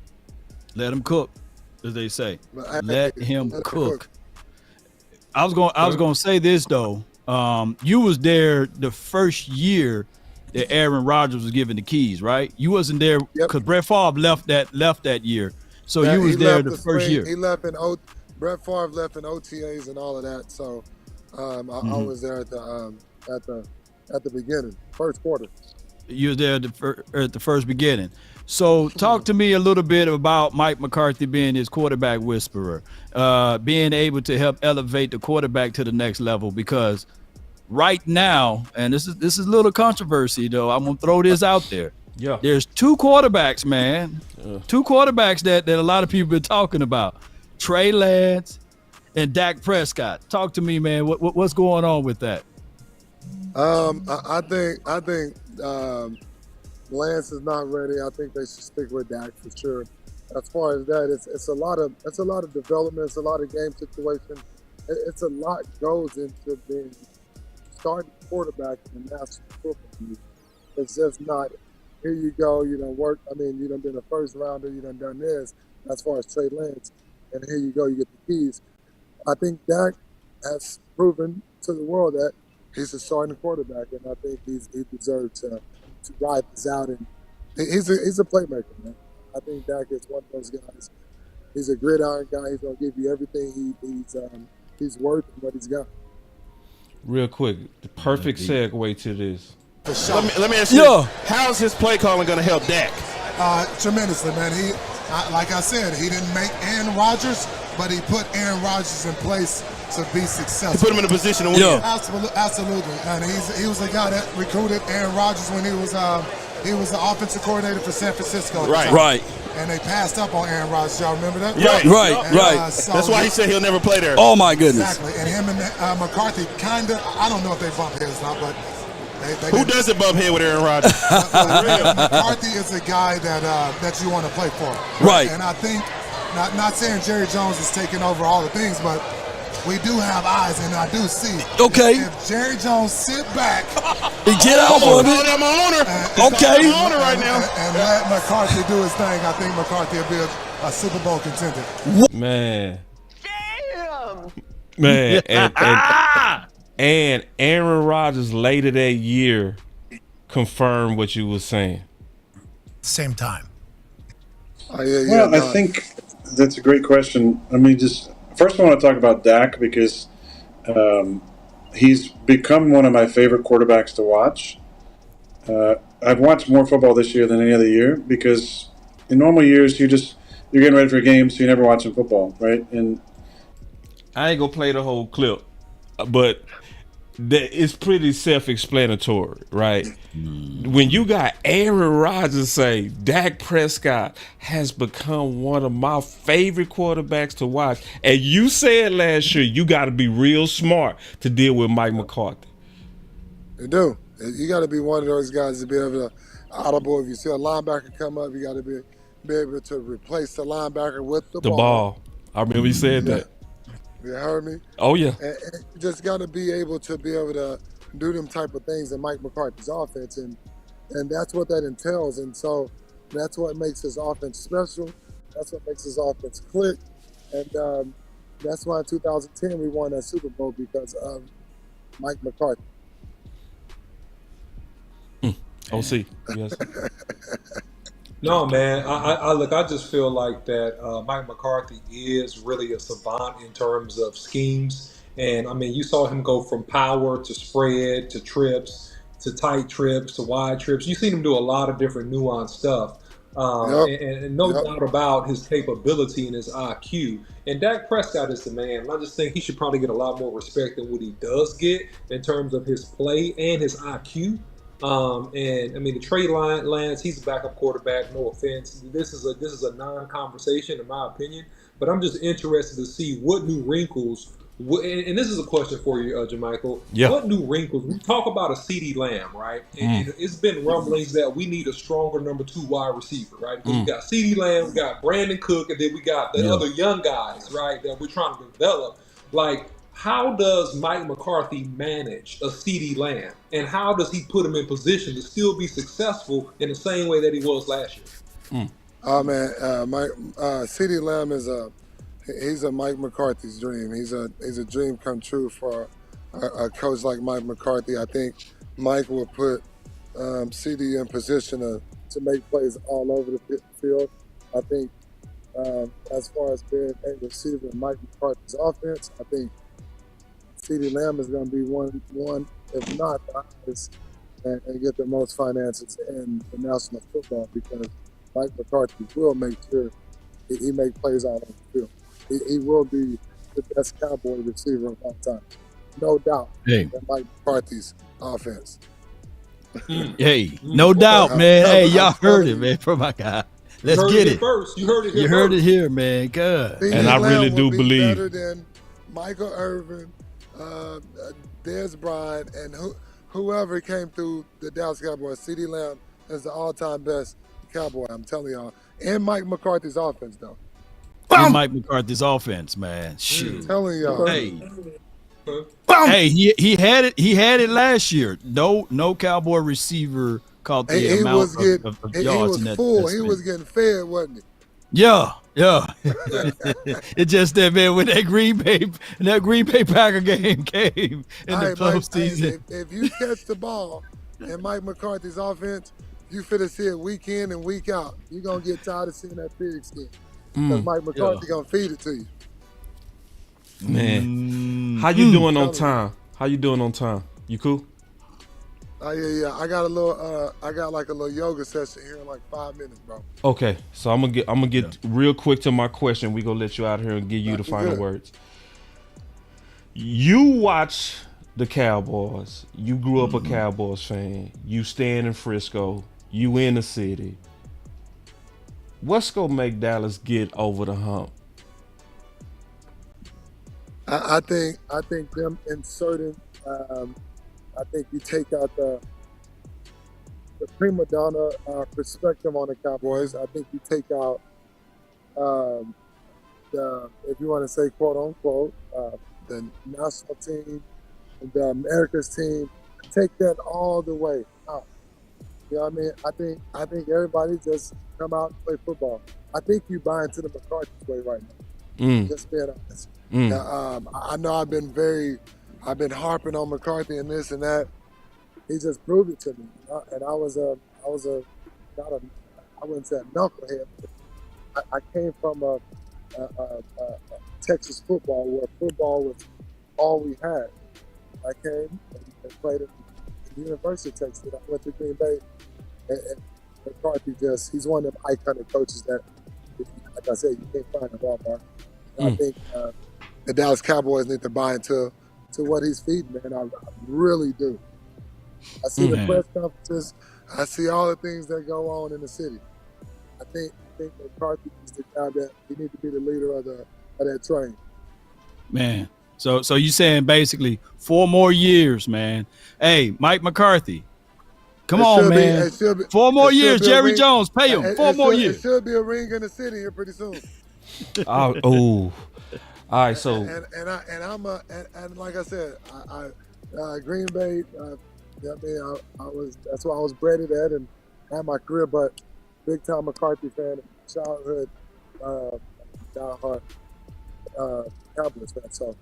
Speaker 2: Let him cook, as they say. Let him cook. I was going to say this though. You was there the first year that Aaron Rodgers was given the keys, right? You wasn't there because Brett Favre left that year. So you was there the first year.
Speaker 4: He left Brett Favre left in OTAs and all of that. So I was there at the beginning, first quarter.
Speaker 2: You was there at the first beginning. So talk to me a little bit about Mike McCarthy being his quarterback whisperer, being able to help elevate the quarterback to the next level. Because right now, and this is a little controversy though, I'm gonna throw this out there.
Speaker 1: Yeah,
Speaker 2: there's two quarterbacks, man. Two quarterbacks that a lot of people been talking about: Trey Lance and Dak Prescott. Talk to me, man. What's going on with that?
Speaker 4: I think Lance is not ready. I think they should stick with Dak for sure. As far as that, it's a lot of development. It's a lot of game situation. It's a lot goes into being starting quarterback in the National Football League. It's just not, here you go, you done work. I mean, you done been a first rounder, you done this as far as Trey Lance, and here you go, you get the keys. I think Dak has proven to the world that he's a starting quarterback, and I think he deserves to ride this out. And he's a playmaker, man. I think Dak is one of those guys. He's a gridiron guy. He's gonna give you everything he's worth and what he's got.
Speaker 1: Real quick, the perfect segue to this.
Speaker 8: Let me ask you, how's his play calling going to help Dak?
Speaker 9: Tremendously, man. Like I said, he didn't make Aaron Rodgers, but he put Aaron Rodgers in place to be successful.
Speaker 8: He put him in a position to win.
Speaker 9: Absolutely. And he was the guy that recruited Aaron Rodgers when he was the offensive coordinator for San Francisco.
Speaker 2: Right.
Speaker 9: And they passed up on Aaron Rodgers. Y'all remember that?
Speaker 2: Right.
Speaker 9: So
Speaker 8: that's why he said he'll never play there.
Speaker 2: Oh my goodness.
Speaker 9: Exactly. And him and McCarthy I don't know if they bump heads now, but
Speaker 8: who doesn't bump head with Aaron Rodgers?
Speaker 9: McCarthy is a guy that you want to play for.
Speaker 2: Right.
Speaker 9: And I think, not saying Jerry Jones is taking over all the things, but we do have eyes, and I do see.
Speaker 2: Okay.
Speaker 9: If Jerry Jones sit back
Speaker 2: and get out of it.
Speaker 8: I'm an owner.
Speaker 2: Okay.
Speaker 8: I'm an owner right now.
Speaker 9: And let McCarthy do his thing, I think McCarthy will be a Super Bowl contender.
Speaker 1: Man. Damn. Man. And Aaron Rodgers later that year confirmed what you were saying.
Speaker 9: Same time.
Speaker 10: I think that's a great question. I mean, first I want to talk about Dak because he's become one of my favorite quarterbacks to watch. I've watched more football this year than any other year because in normal years you're getting ready for a game, so you're never watching football, right? And
Speaker 1: I ain't gonna play the whole clip, but it's pretty self-explanatory, right? When you got Aaron Rodgers say Dak Prescott has become one of my favorite quarterbacks to watch, and you said last year you got to be real smart to deal with Mike McCarthy.
Speaker 4: You do. You got to be one of those guys to be able to audible. If you see a linebacker come up, you got to be able to replace the linebacker with the ball.
Speaker 1: I remember you said that.
Speaker 4: You heard me?
Speaker 1: Oh, yeah.
Speaker 4: And you just got to be able to do them type of things in Mike McCarthy's offense, and that's what that entails. And so that's what makes his offense special. That's what makes his offense click. And that's why in 2010 we won that Super Bowl, because of Mike McCarthy.
Speaker 1: OC, yes.
Speaker 5: No, man. I just feel like that Mike McCarthy is really a savant in terms of schemes. And, I mean, you saw him go from power to spread to trips to tight trips to wide trips. You've seen him do a lot of different nuanced stuff. And no doubt about his capability and his IQ. And Dak Prescott is the man. And I just think he should probably get a lot more respect than what he does get in terms of his play and his IQ. And I mean, the Trey Lance, he's a backup quarterback. No offense. This is a non-conversation, in my opinion. But I'm just interested to see what new wrinkles. And this is a question for you, JerMichael.
Speaker 1: Yeah.
Speaker 5: What new wrinkles? We talk about a CeeDee Lamb, right? And it's been rumblings that we need a stronger number 2 wide receiver, right? Because we got CeeDee Lamb, we got Brandon Cook, and then we got the other young guys, right, that we're trying to develop. Like, how does Mike McCarthy manage a CeeDee Lamb? And how does he put him in position to still be successful in the same way that he was last year?
Speaker 4: Oh, man, CeeDee Lamb he's a Mike McCarthy's dream. He's a dream come true for a coach like Mike McCarthy. I think Mike will put CeeDee in position to make plays all over the field. I think as far as being a receiver in Mike McCarthy's offense, I think CeeDee Lamb is going to be one, if not the highest, and get the most finances in the National Football, because Mike McCarthy will make sure he make plays all over the field. He will be the best Cowboy receiver of all time. No doubt.
Speaker 2: Hey.
Speaker 4: In Mike McCarthy's offense.
Speaker 2: Hey, no doubt, man. Hey, y'all heard it, man, from my guy. Let's get it.
Speaker 5: First. You heard it here.
Speaker 2: You heard it here, man. Good.
Speaker 1: And I really do believe
Speaker 4: better than Michael Irvin, Dez Bryant, and whoever came through the Dallas Cowboys. CeeDee Lamb is the all-time best Cowboy, I'm telling y'all. And Mike McCarthy's offense, though.
Speaker 2: And Mike McCarthy's offense, man. Shoot.
Speaker 4: I'm telling y'all.
Speaker 2: Hey, he had it. He had it last year. No Cowboy receiver caught the amount of yards in that.
Speaker 4: He was getting fed, wasn't he?
Speaker 2: Yeah. It's just that, man, when that Green Bay Packer game came in the postseason.
Speaker 4: If you catch the ball in Mike McCarthy's offense, you finna see it week in and week out. You're gonna get tired of seeing that pig skin. Because Mike McCarthy gonna feed it to you.
Speaker 1: Man, how you doing on time? How you doing on time? You cool?
Speaker 4: Yeah. I got like a little yoga session here in like 5 minutes, bro.
Speaker 1: Okay, so I'm gonna get real quick to my question. We gonna let you out here and give you the final words. You watch the Cowboys. You grew up a Cowboys fan. You stand in Frisco. You in the city. What's gonna make Dallas get over the hump?
Speaker 4: I think them inserting. I think you take out the prima donna perspective on the Cowboys. I think you take out if you want to say quote unquote, the national team, the America's team. Take that all the way out. You know what I mean? I think everybody just come out and play football. I think you buy into the McCarthy's way right now. Just being honest. Now, I know I've been harping on McCarthy and this and that. He just proved it to me. And I wouldn't say a knucklehead. But I came from a Texas football where football was all we had. I came and played at the University of Texas. I went to Green Bay, and McCarthy he's one of them iconic coaches that, like I said, you can't find in Walmart. I think the Dallas Cowboys need to buy into what he's feeding, man. I really do. I see the press conferences. I see all the things that go on in the city. I think McCarthy is the guy that he needs to be the leader of that train.
Speaker 2: Man, so you saying basically 4 more years, man. Hey, Mike McCarthy, Come on, man. 4 more years. Jerry Jones, pay him. 4 more years.
Speaker 4: It should be a ring in the city here pretty soon.
Speaker 1: All right. So
Speaker 4: and like I said, I Green Bay. I was that's why I was bred at and had my career, but big time McCarthy fan, childhood, diehard Cowboys fan. So,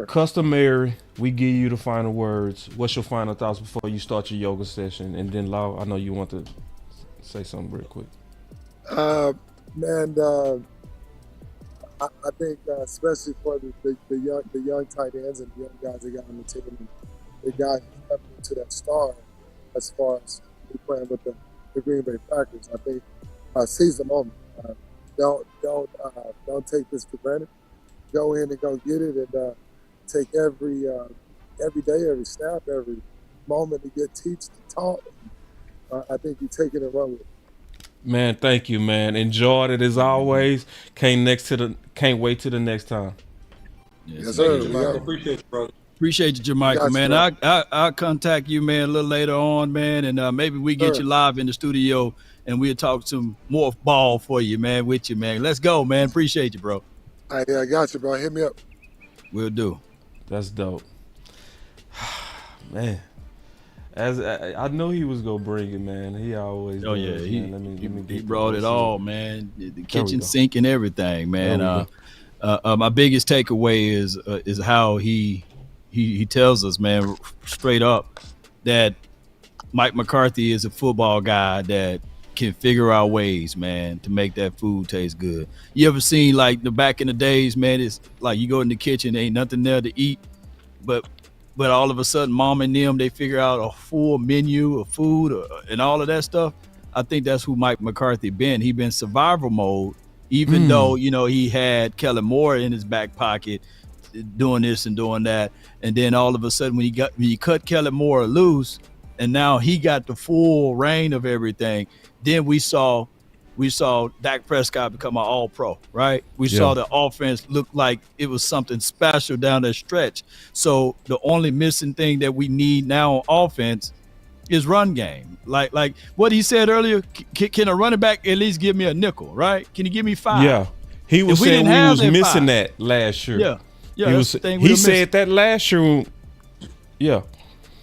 Speaker 1: customary, we give you the final words. What's your final thoughts before you start your yoga session? And then, Lau, I know you want to say something real quick.
Speaker 4: I think especially for the young tight ends and the young guys that got on the team, and the guys who stepped into that star as far as playing with the Green Bay Packers. I think seize the moment. Don't take this for granted. Go in and go get it, and take every day, every snap, every moment to get teach to talk. I think you take it and run with it.
Speaker 1: Man, thank you, man. Enjoyed it as always. Can't wait till the next time.
Speaker 4: Yes, sir.
Speaker 5: I appreciate you, brother.
Speaker 2: Appreciate you, JerMichael, man. I'll contact you, man, a little later on, man, and maybe we get you live in the studio and we'll talk some more ball for you, man, with you, man. Let's go, man. Appreciate you, bro.
Speaker 4: All right, I got you, bro. Hit me up.
Speaker 2: Will do.
Speaker 1: That's dope. Man. As I know he was gonna bring it, man. He always.
Speaker 2: Oh
Speaker 1: does,
Speaker 2: yeah,
Speaker 1: man.
Speaker 2: he brought it all, man. The kitchen sink and everything, man. My biggest takeaway is how he tells us, man, straight up, that Mike McCarthy is a football guy that can figure out ways, man, to make that food taste good. You ever seen like the back in the days, man? It's like you go in the kitchen, ain't nothing there to eat, but all of a sudden, mom and them, they figure out a full menu of food and all of that stuff. I think that's who Mike McCarthy been. He been survival mode, even though, he had Kellen Moore in his back pocket doing this and doing that. And then all of a sudden, when you cut Kellen Moore loose, and now he got the full reign of everything, then we saw Dak Prescott become an all-pro, right? We saw the offense look like it was something special down that stretch. So the only missing thing that we need now on offense is run game. Like what he said earlier, can a running back at least give me a nickel, right? Can he give me 5?
Speaker 1: Yeah. He was saying we was missing 5. That last year.
Speaker 2: Yeah.
Speaker 1: He said that last year. Yeah.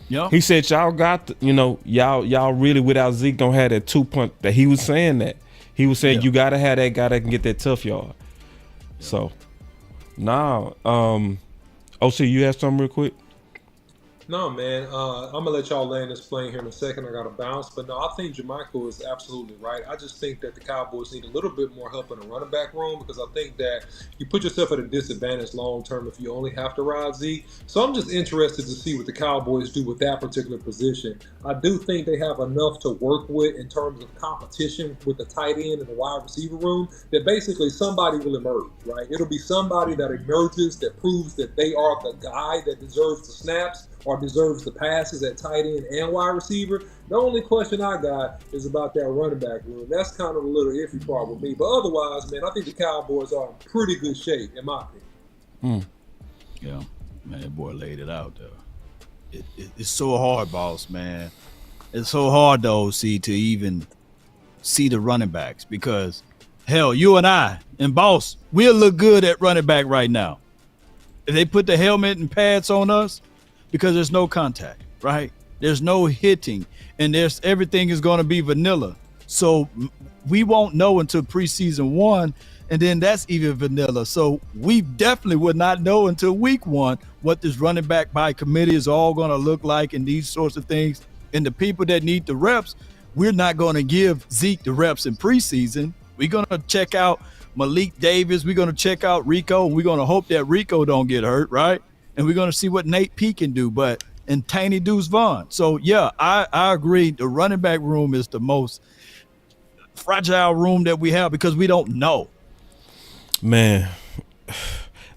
Speaker 2: Yeah.
Speaker 1: He said y'all got, y'all really without Zeke don't have that 2-point. That he was saying that. He was saying you gotta have that guy that can get that tough yard. Yeah. So now, OC, you have something real quick?
Speaker 5: No, man. I'm gonna let y'all land this plane here in a second. I gotta bounce, but no, I think JerMichael is absolutely right. I just think that the Cowboys need a little bit more help in the running back room, because I think that you put yourself at a disadvantage long term if you only have to ride Zeke. So I'm just interested to see what the Cowboys do with that particular position. I do think they have enough to work with in terms of competition with the tight end and the wide receiver room, that basically somebody will emerge, right? It'll be somebody that emerges that proves that they are the guy that deserves the snaps or deserves the passes at tight end and wide receiver. The only question I got is about that running back room. That's kind of a little iffy part with me. But otherwise, man, I think the Cowboys are in pretty good shape, in my opinion.
Speaker 2: Yeah, man, that boy laid it out there. It's so hard, boss, man. It's so hard, though, to even see the running backs, because, hell, you and I and boss, we'll look good at running back right now. If they put the helmet and pads on us, because there's no contact, right? There's no hitting, and everything is going to be vanilla. So we won't know until preseason 1, and then that's even vanilla. So we definitely would not know until week 1 what this running back by committee is all going to look like and these sorts of things. And the people that need the reps, we're not going to give Zeke the reps in preseason. We're going to check out Malik Davis. We're going to check out Rico, and we're going to hope that Rico don't get hurt, right? And we're going to see what Nate P can do, and Tiny Deuce Vaughn. So, yeah, I agree. The running back room is the most fragile room that we have, because we don't know.
Speaker 1: Man,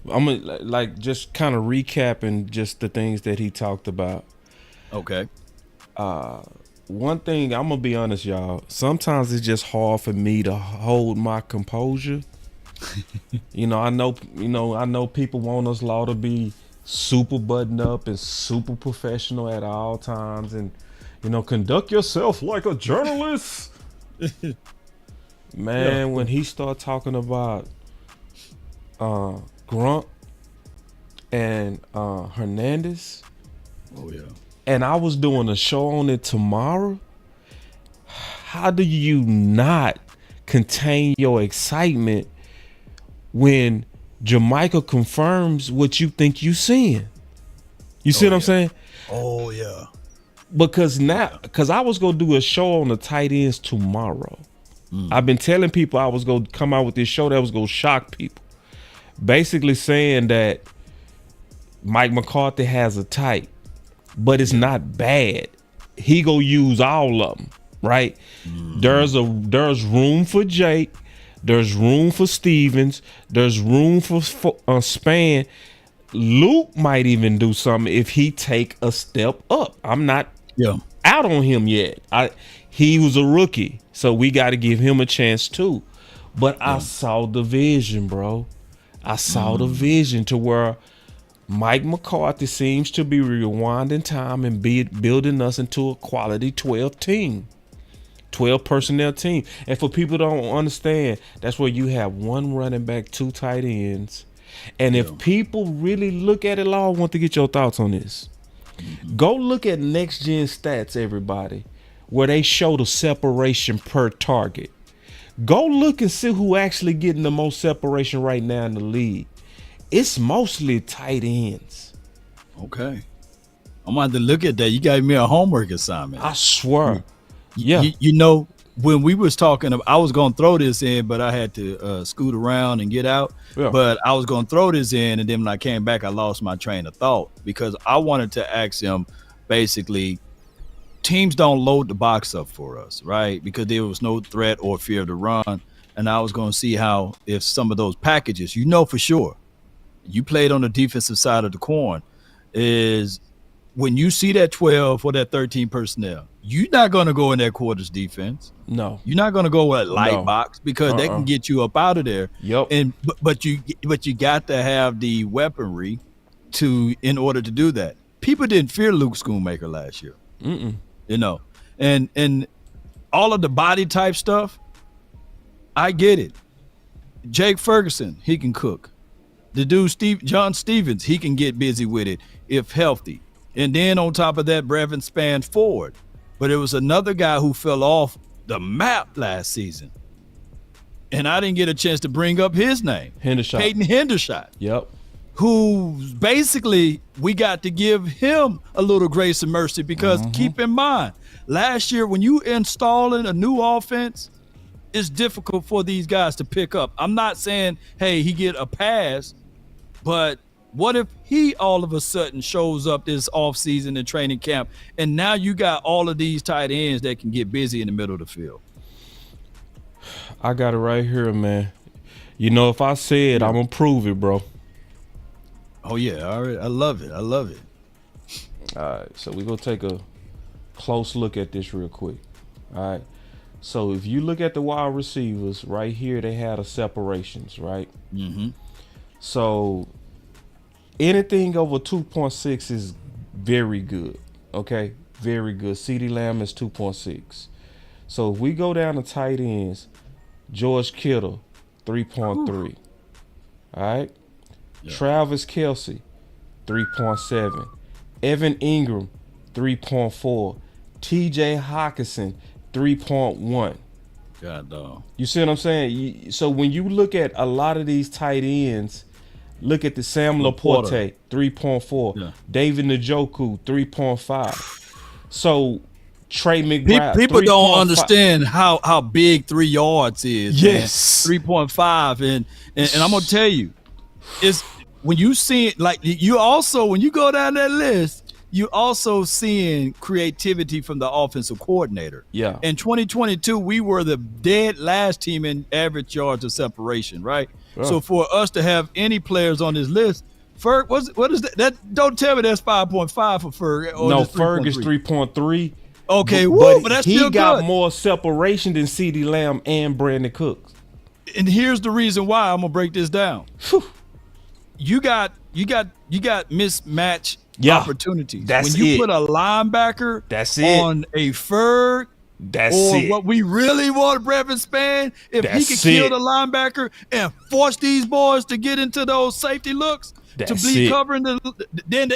Speaker 1: I'm like just kind of recapping just the things that he talked about.
Speaker 2: Okay.
Speaker 1: One thing, I'm going to be honest, y'all. Sometimes it's just hard for me to hold my composure. I know people want us Law to be super buttoned up and super professional at all times, and conduct yourself like a journalist. Man, when he started talking about Grunt and Hernandez, and I was doing a show on it tomorrow, how do you not contain your excitement when JerMichael confirms what you think you seeing? You see what I'm saying?
Speaker 2: Oh yeah.
Speaker 1: Because I was gonna do a show on the tight ends tomorrow. I've been telling people I was gonna come out with this show that was gonna shock people. Basically saying that Mike McCarthy has a type, but it's not bad. He gonna use all of them, right? There's room for Jake. There's room for Stevens. There's room for Span. Luke might even do something if he take a step up. I'm not out on him yet. He was a rookie, so we got to give him a chance too. But I saw the vision, bro. I saw the vision to where Mike McCarthy seems to be rewinding time and building us into a quality 12 personnel team. And for people who don't understand, that's where you have one running back, 2 tight ends. And if people really look at it, I want to get your thoughts on this. Go look at next gen stats, everybody, where they show the separation per target. Go look and see who actually getting the most separation right now in the league. It's mostly tight ends.
Speaker 2: Okay. I'm going to look at that. You gave me a homework assignment.
Speaker 1: I swear.
Speaker 2: When we was talking, I was going to throw this in, but I had to scoot around and get out. Yeah. But I was going to throw this in, and then when I came back, I lost my train of thought because I wanted to ask him basically, teams don't load the box up for us, right? Because there was no threat or fear of the run. And I was going to see how, if some of those packages, for sure, you played on the defensive side of the coin, is when you see that 12 or that 13 personnel, you're not going to go in that quarters defense.
Speaker 1: No.
Speaker 2: You're not going to go with light box because they can get you up out of there.
Speaker 1: Yep.
Speaker 2: But you got to have the weaponry in order to do that. People didn't fear Luke Schoonmaker last year. And all of the body type stuff, I get it. Jake Ferguson, he can cook. The dude John Stevens, he can get busy with it if healthy. And then on top of that, Brevin Span forward. But it was another guy who fell off the map last season. And I didn't get a chance to bring up his name. Peyton Hendershot.
Speaker 1: Yep.
Speaker 2: Who basically we got to give him a little grace and mercy because keep in mind, last year when you installing a new offense, it's difficult for these guys to pick up. I'm not saying, hey, he get a pass, but what if he all of a sudden shows up this offseason in training camp and now you got all of these tight ends that can get busy in the middle of the field?
Speaker 1: I got it right here, man. If I say it, I'm going to prove it, bro.
Speaker 2: Oh, yeah. All right. I love it. All
Speaker 1: right. So we're going to take a close look at this real quick. All right. So if you look at the wide receivers right here, they had a separations, right? So anything over 2.6 is very good. Okay. Very good. CeeDee Lamb is 2.6. So if we go down to tight ends, George Kittle, 3.3. All right. Yeah. Travis Kelce, 3.7. Evan Ingram, 3.4. TJ Hockenson, 3.1.
Speaker 2: God dog.
Speaker 1: You see what I'm saying? So when you look at a lot of these tight ends, look at the Sam Laporte, 3.4. Yeah. David Njoku, 3.5. So Trey McBride,
Speaker 2: people don't understand how big 3 yards is.
Speaker 1: Yes.
Speaker 2: 3.5. And I'm going to tell you, it's when you see it, like you also, when you go down that list, you also seeing creativity from the offensive coordinator.
Speaker 1: Yeah.
Speaker 2: In 2022, we were the dead last team in average yards of separation, right? Yeah. So for us to have any players on this list, Ferg, what is that? Don't tell me that's 5.5 for Ferg.
Speaker 1: No, Ferg is 3.3.
Speaker 2: Okay, but that's
Speaker 1: he
Speaker 2: still
Speaker 1: got
Speaker 2: good.
Speaker 1: more separation than CeeDee Lamb and Brandon Cooks.
Speaker 2: And here's the reason why I'm gonna break this down. You got you got mismatch opportunities.
Speaker 1: That's
Speaker 2: when you
Speaker 1: it.
Speaker 2: put a linebacker on a Ferg what we really want Brevin Spann, if he could kill the linebacker and force these boys to get into those safety looks to be covering then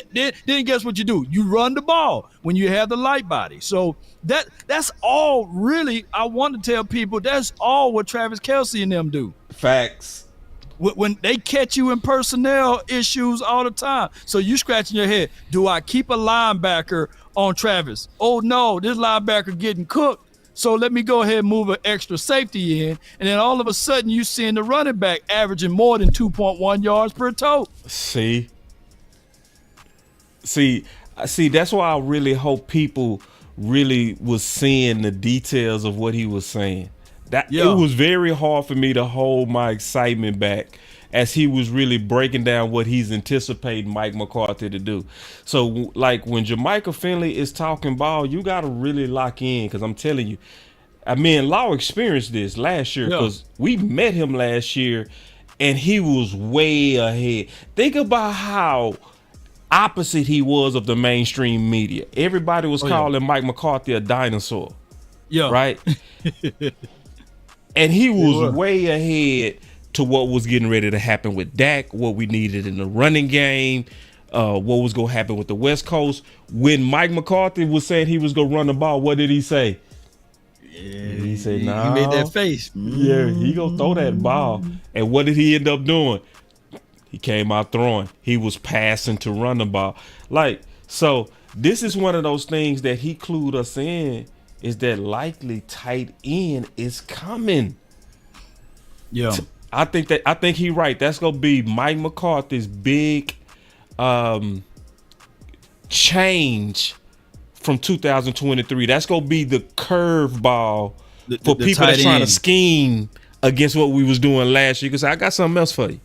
Speaker 2: guess what you do? You run the ball when you have the light body. So that's all really I want to tell people. That's all what Travis Kelce and them do.
Speaker 1: Facts.
Speaker 2: When they catch you in personnel issues all the time. So you scratching your head. Do I keep a linebacker on Travis? Oh, no, this linebacker getting cooked. So let me go ahead and move an extra safety in. And then all of a sudden you seeing the running back averaging more than 2.1 yards per toe.
Speaker 1: See, that's why I really hope people really was seeing the details of what he was saying. It was very hard for me to hold my excitement back as he was really breaking down what he's anticipating Mike McCarthy to do. So, like, when JerMichael Finley is talking ball, you got to really lock in, because I'm telling you, I mean, Law experienced this last year because we met him last year, and he was way ahead. Think about how opposite he was of the mainstream media. Everybody was calling Mike McCarthy a dinosaur. Yeah. Right? And he was way ahead to what was getting ready to happen with Dak, what we needed in the running game, what was going to happen with the West Coast. When Mike McCarthy was saying he was going to run the ball, what did he say? He said, "Nah."
Speaker 2: He made that face.
Speaker 1: Yeah, he going to throw that ball. And what did he end up doing? He came out throwing. He was passing to run the ball. So this is one of those things that he clued us in, is that likely tight end is coming.
Speaker 2: Yeah.
Speaker 1: I think he's right. That's gonna be Mike McCarthy's big change from 2023. That's gonna be the curveball for people that's trying to scheme against what we was doing last year. Because I got something else for you.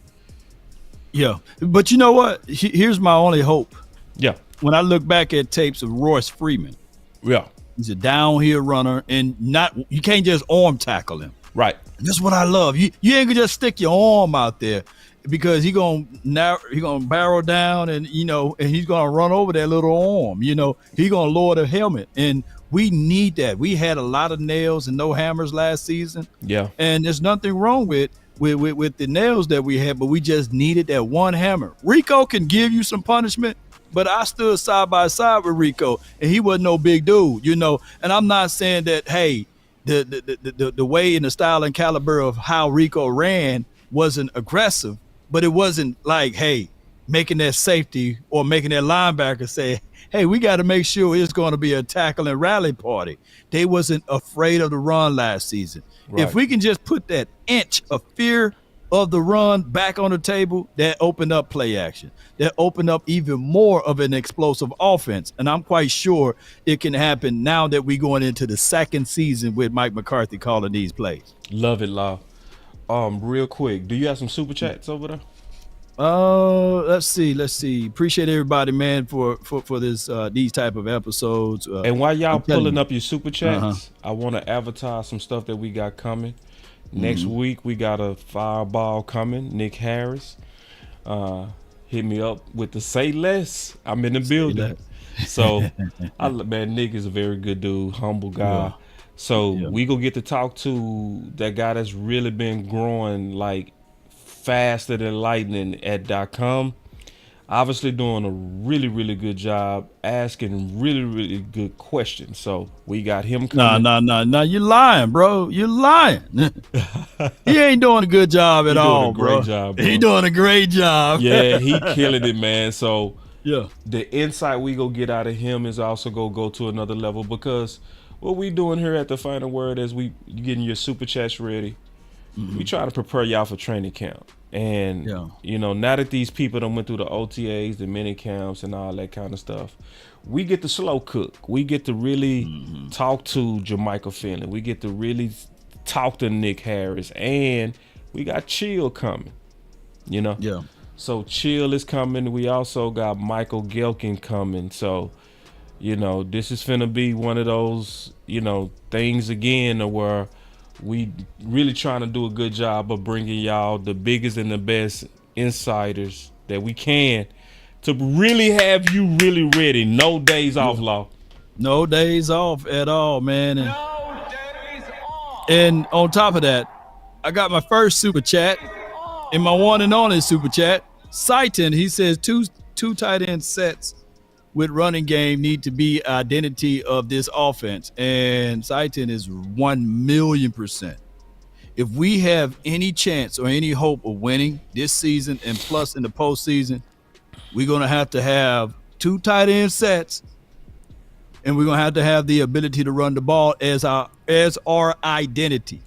Speaker 2: Yeah, but you know what? Here's my only hope.
Speaker 1: Yeah.
Speaker 2: When I look back at tapes of Royce Freeman.
Speaker 1: Yeah.
Speaker 2: He's a downhill runner, and you can't just arm tackle him.
Speaker 1: Right.
Speaker 2: That's what I love. You ain't gonna just stick your arm out there, because he gonna barrel down, and and he's gonna run over that little arm. He gonna lower the helmet, and we need that. We had a lot of nails and no hammers last season.
Speaker 1: Yeah.
Speaker 2: And there's nothing wrong with the nails that we had, but we just needed that one hammer. Rico can give you some punishment, but I stood side by side with Rico, and he wasn't no big dude, And I'm not saying that, hey, the way and the style and caliber of how Rico ran wasn't aggressive, but it wasn't like, hey, making that safety or making that linebacker say, hey, we got to make sure it's going to be a tackle and rally party. They wasn't afraid of the run last season. Right. If we can just put that inch of fear of the run back on the table, that opened up play action. That opened up even more of an explosive offense. And I'm quite sure it can happen now that we're going into the second season with Mike McCarthy calling these plays.
Speaker 1: Love it, Law. Real quick, do you have some super chats over there?
Speaker 2: Let's see. Appreciate everybody, man, for this these type of episodes.
Speaker 1: And while y'all pulling up your super chats, I want to advertise some stuff that we got coming. Next week we got a fireball coming. Nick Harris hit me up with the say less. I'm in the building. So man, Nick is a very good dude, humble guy. Yeah. So we gonna get to talk to that guy that's really been growing like faster than lightning at .com. Obviously doing a really, really good job, asking really, really good questions. So we got him coming.
Speaker 2: Nah. You're lying, bro. You're lying. He ain't doing a good job at all, bro. He doing a great job.
Speaker 1: Yeah, he killing it, man. So the insight we go get out of him is also go to another level, because what we doing here at the Final Word as you getting your super chats ready, we try to prepare y'all for training camp. And now that these people done went through the OTAs, the mini camps, and all that kind of stuff, we get to slow cook. We get to really talk to JerMichael Finley. We get to really talk to Nick Harris, and we got Chill coming.
Speaker 2: Yeah.
Speaker 1: So Chill is coming. We also got Michael Gelkin coming. So this is finna be one of those things again where we really trying to do a good job of bringing y'all the biggest and the best insiders that we can to really have you really ready. No days off, Law.
Speaker 2: No days off at all, man. And on top of that, I got my first super chat and my one and only super chat. Saiton, he says two tight end sets with running game need to be identity of this offense. And Saiton is 1,000,000%. If we have any chance or any hope of winning this season and plus in the postseason, we're going to have two tight end sets, and we're going to have the ability to run the ball as our identity,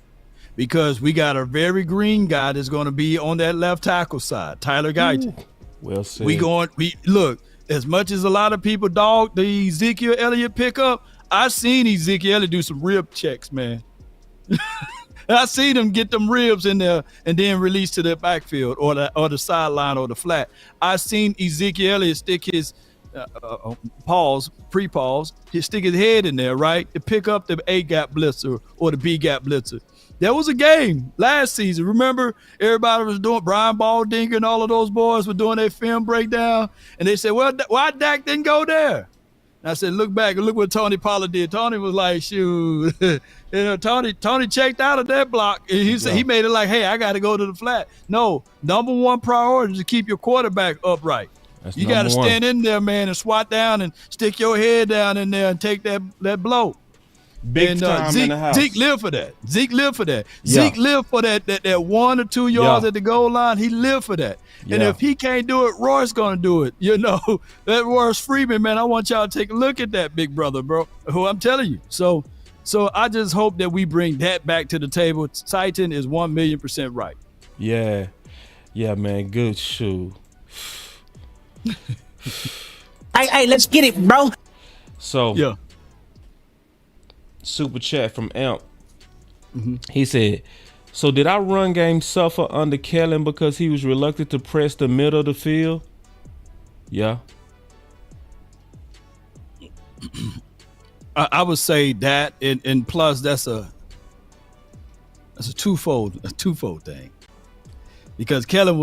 Speaker 2: because we got a very green guy that's going to be on that left tackle side, Tyler Guyton.
Speaker 1: Well said.
Speaker 2: We look, as much as a lot of people dog the Ezekiel Elliott pickup, I've seen Ezekiel Elliott do some rib checks, man. I seen him get them ribs in there and then release to the backfield or the sideline or the flat. I seen Ezekiel Elliott stick his pre-pause, he stick his head in there, right, to pick up the A-gap blitzer or the B-gap blitzer. There was a game last season. Remember, everybody was doing, Brian Baldinger and all of those boys were doing their film breakdown, and they said, well, why Dak didn't go there? And I said, look back and look what Tony Pollard did. Tony was like, shoot. Tony checked out of that block. And he said he made it like, hey, I got to go to the flat. No, number one priority is to keep your quarterback upright.
Speaker 1: That's
Speaker 2: you got to stand in there, man, and swat down and stick your head down in there and take that blow.
Speaker 1: Big time in the house.
Speaker 2: Zeke lived for that.
Speaker 1: Yeah.
Speaker 2: Zeke lived for that 1 or 2 yards at the goal line. He lived for that. And if he can't do it, Roy's going to do it. That Royce Freeman, man, I want y'all to take a look at that big brother, bro, who I'm telling you. So I just hope that we bring that back to the table. Saiton is 1,000,000% right.
Speaker 1: Yeah. Yeah, man. Good shoe.
Speaker 3: Hey, let's get it, bro.
Speaker 1: So,
Speaker 2: yeah.
Speaker 1: Super chat from Amp. He said, so did our run game suffer under Kellen because he was reluctant to press the middle of the field? Yeah.
Speaker 2: I would say that, and plus that's a twofold thing, because Kellen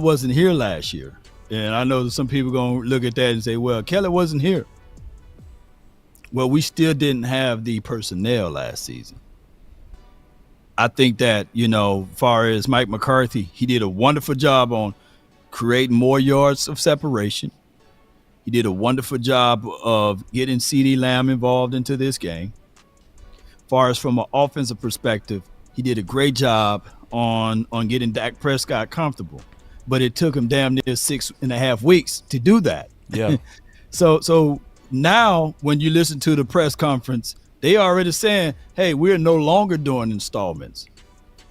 Speaker 2: wasn't here last year, and I know that some people gonna look at that and say, well, Kellen wasn't here. Well, we still didn't have the personnel last season. I think that, far as Mike McCarthy, he did a wonderful job on creating more yards of separation. He did a wonderful job of getting CeeDee Lamb involved into this game. Far as from an offensive perspective, he did a great job on getting Dak Prescott comfortable. But it took him damn near 6.5 weeks to do that.
Speaker 1: Yeah.
Speaker 2: So now when you listen to the press conference, they already saying, hey, we're no longer doing installments.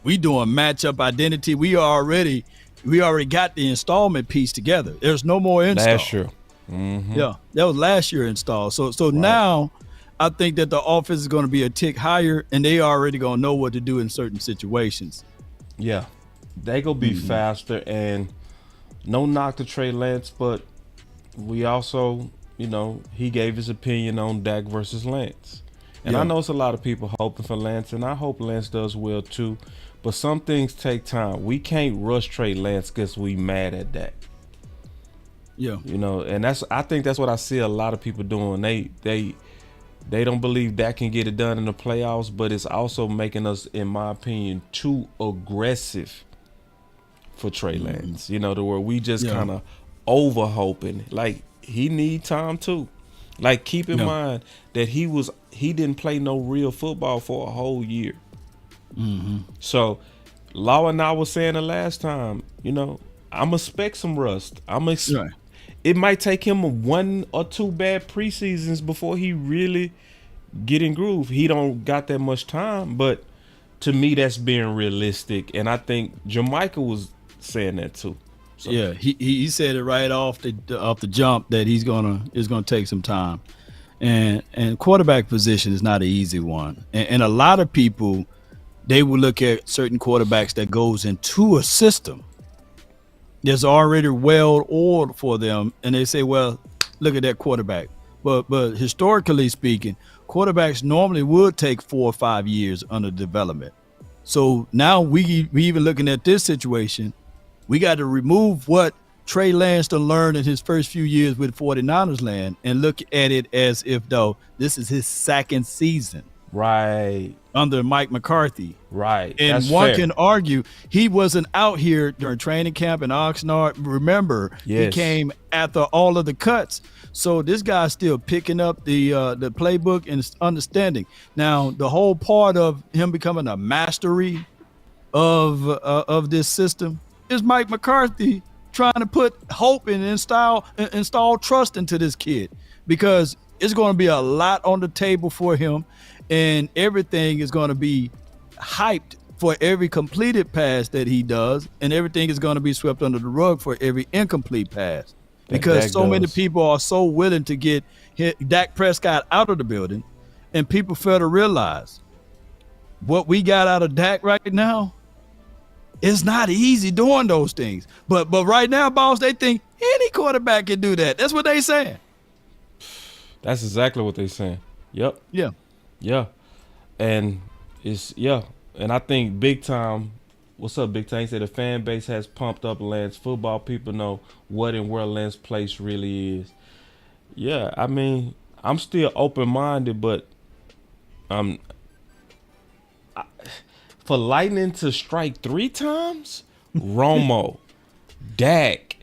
Speaker 2: We doing matchup identity. We already got the installment piece together. There's no more install.
Speaker 1: Last year. Mm-hmm.
Speaker 2: Yeah, that was last year install. So right. Now I think that the offense is going to be a tick higher, and they already going to know what to do in certain situations.
Speaker 1: Yeah, they going to be faster, and no knock to Trey Lance, but we also, he gave his opinion on Dak versus Lance. And I know it's a lot of people hoping for Lance, and I hope Lance does well too. But some things take time. We can't rush Trey Lance because we mad at Dak.
Speaker 2: Yeah.
Speaker 1: And I think that's what I see a lot of people doing. They don't believe Dak can get it done in the playoffs, but it's also making us, in my opinion, too aggressive for Trey Lance. To where we just kind of over hoping. Like, he need time too. Like, keep in mind that he didn't play no real football for a whole year. Mm-hmm. So, Law and I was saying the last time, I'm expect some rust. It might take him 1 or 2 bad preseasons before he really get in groove. He don't got that much time, but to me, that's being realistic. And I think JerMichael was saying that too. So.
Speaker 2: Yeah, he said it right off the jump that it's gonna take some time, and quarterback position is not an easy one, and a lot of people, they will look at certain quarterbacks that goes into a system that's already well oiled for them, and they say, well, look at that quarterback. But historically speaking, quarterbacks normally would take 4 or 5 years under development. So now we even looking at this situation. We got to remove what Trey Lance to learn in his first few years with 49ers land and look at it as if, though, this is his second season.
Speaker 1: Right.
Speaker 2: Under Mike McCarthy.
Speaker 1: Right.
Speaker 2: And
Speaker 1: That's
Speaker 2: one
Speaker 1: fair.
Speaker 2: can argue he wasn't out here during training camp in Oxnard. Remember, he came after all of the cuts. So this guy's still picking up the playbook and understanding. Now, the whole part of him becoming a mastery of this system is Mike McCarthy trying to put hope and install trust into this kid, because it's going to be a lot on the table for him, and everything is going to be hyped for every completed pass that he does, and everything is going to be swept under the rug for every incomplete pass, because so many people are so willing to get Dak Prescott out of the building, and people fail to realize what we got out of Dak right now. It's not easy doing those things, but right now, boss, they think any quarterback can do that. That's what they saying.
Speaker 1: That's exactly what they saying. Yep.
Speaker 2: Yeah.
Speaker 1: And and I think big time. What's up, big time? He said the fan base has pumped up Lance. Football people know what and where Lance's place really is. Yeah, I mean, I'm still open-minded, but for Lightning to strike 3 times, Romo, Dak,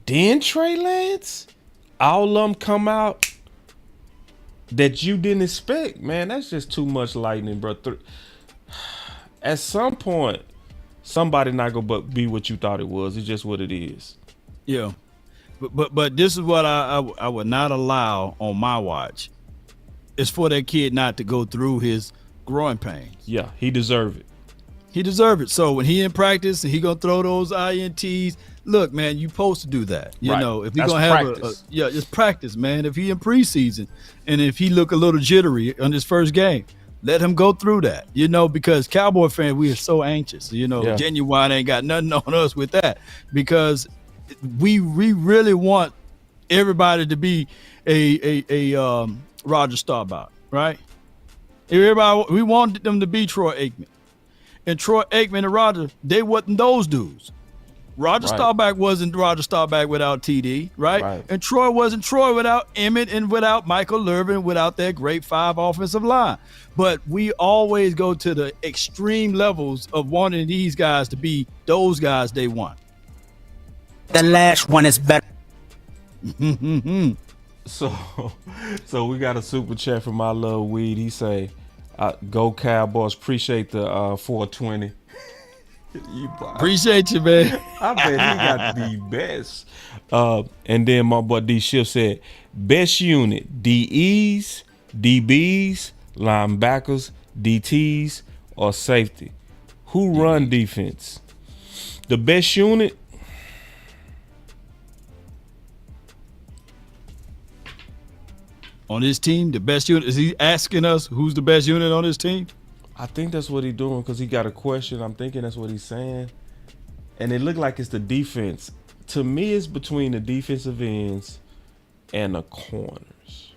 Speaker 1: then Trey Lance, all of them come out that you didn't expect, man. That's just too much lightning, bro. At some point, somebody not gonna be what you thought it was. It's just what it is.
Speaker 2: Yeah, but this is what I would not allow on my watch. It's for that kid not to go through his growing pains.
Speaker 1: Yeah, he deserve it.
Speaker 2: He deserve it. So when he in practice and he gonna throw those INTs, look, man, you supposed to do that. You know, if you're gonna have just practice, man. If he in preseason and if he look a little jittery on his first game, let him go through that. You know, because Cowboy fans, we are so anxious. You know, Genuine ain't got nothing on us with that, because we really want everybody to be a Roger Staubach, right? Everybody, we want them to be Troy Aikman. And Troy Aikman and Roger, they wasn't those dudes. Roger Staubach wasn't Roger Staubach without TD, right? And Troy wasn't Troy without Emmett and without Michael Irvin, without that great 5 offensive line. But we always go to the extreme levels of wanting these guys to be those guys they want.
Speaker 3: The last one is better.
Speaker 1: So we got a super chat from my love Weed. He say, "Go Cowboys! Appreciate the 420."
Speaker 2: Appreciate you, man.
Speaker 1: I bet he got the best. And then my boy D Shift said, "Best unit: DEs, DBs, linebackers, DTs, or safety. Who run defense? The best unit."
Speaker 2: On his team, the best unit. Is he asking us who's the best unit on his team?
Speaker 1: I think that's what he's doing, because he got a question. I'm thinking that's what he's saying. And it looked like it's the defense. To me, it's between the defensive ends and the corners.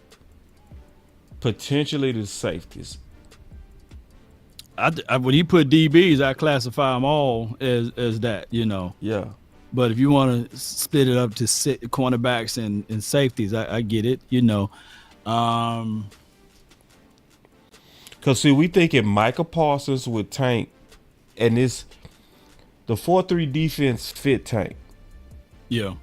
Speaker 1: Potentially the safeties.
Speaker 2: When he put DBs, I classify them all as that, you know.
Speaker 1: Yeah.
Speaker 2: But if you want to split it up to cornerbacks and safeties, I get it, you know.
Speaker 1: Because, see, we thinking Micah Parsons with Tank, and the 4-3 defense fit Tank.
Speaker 2: Yeah.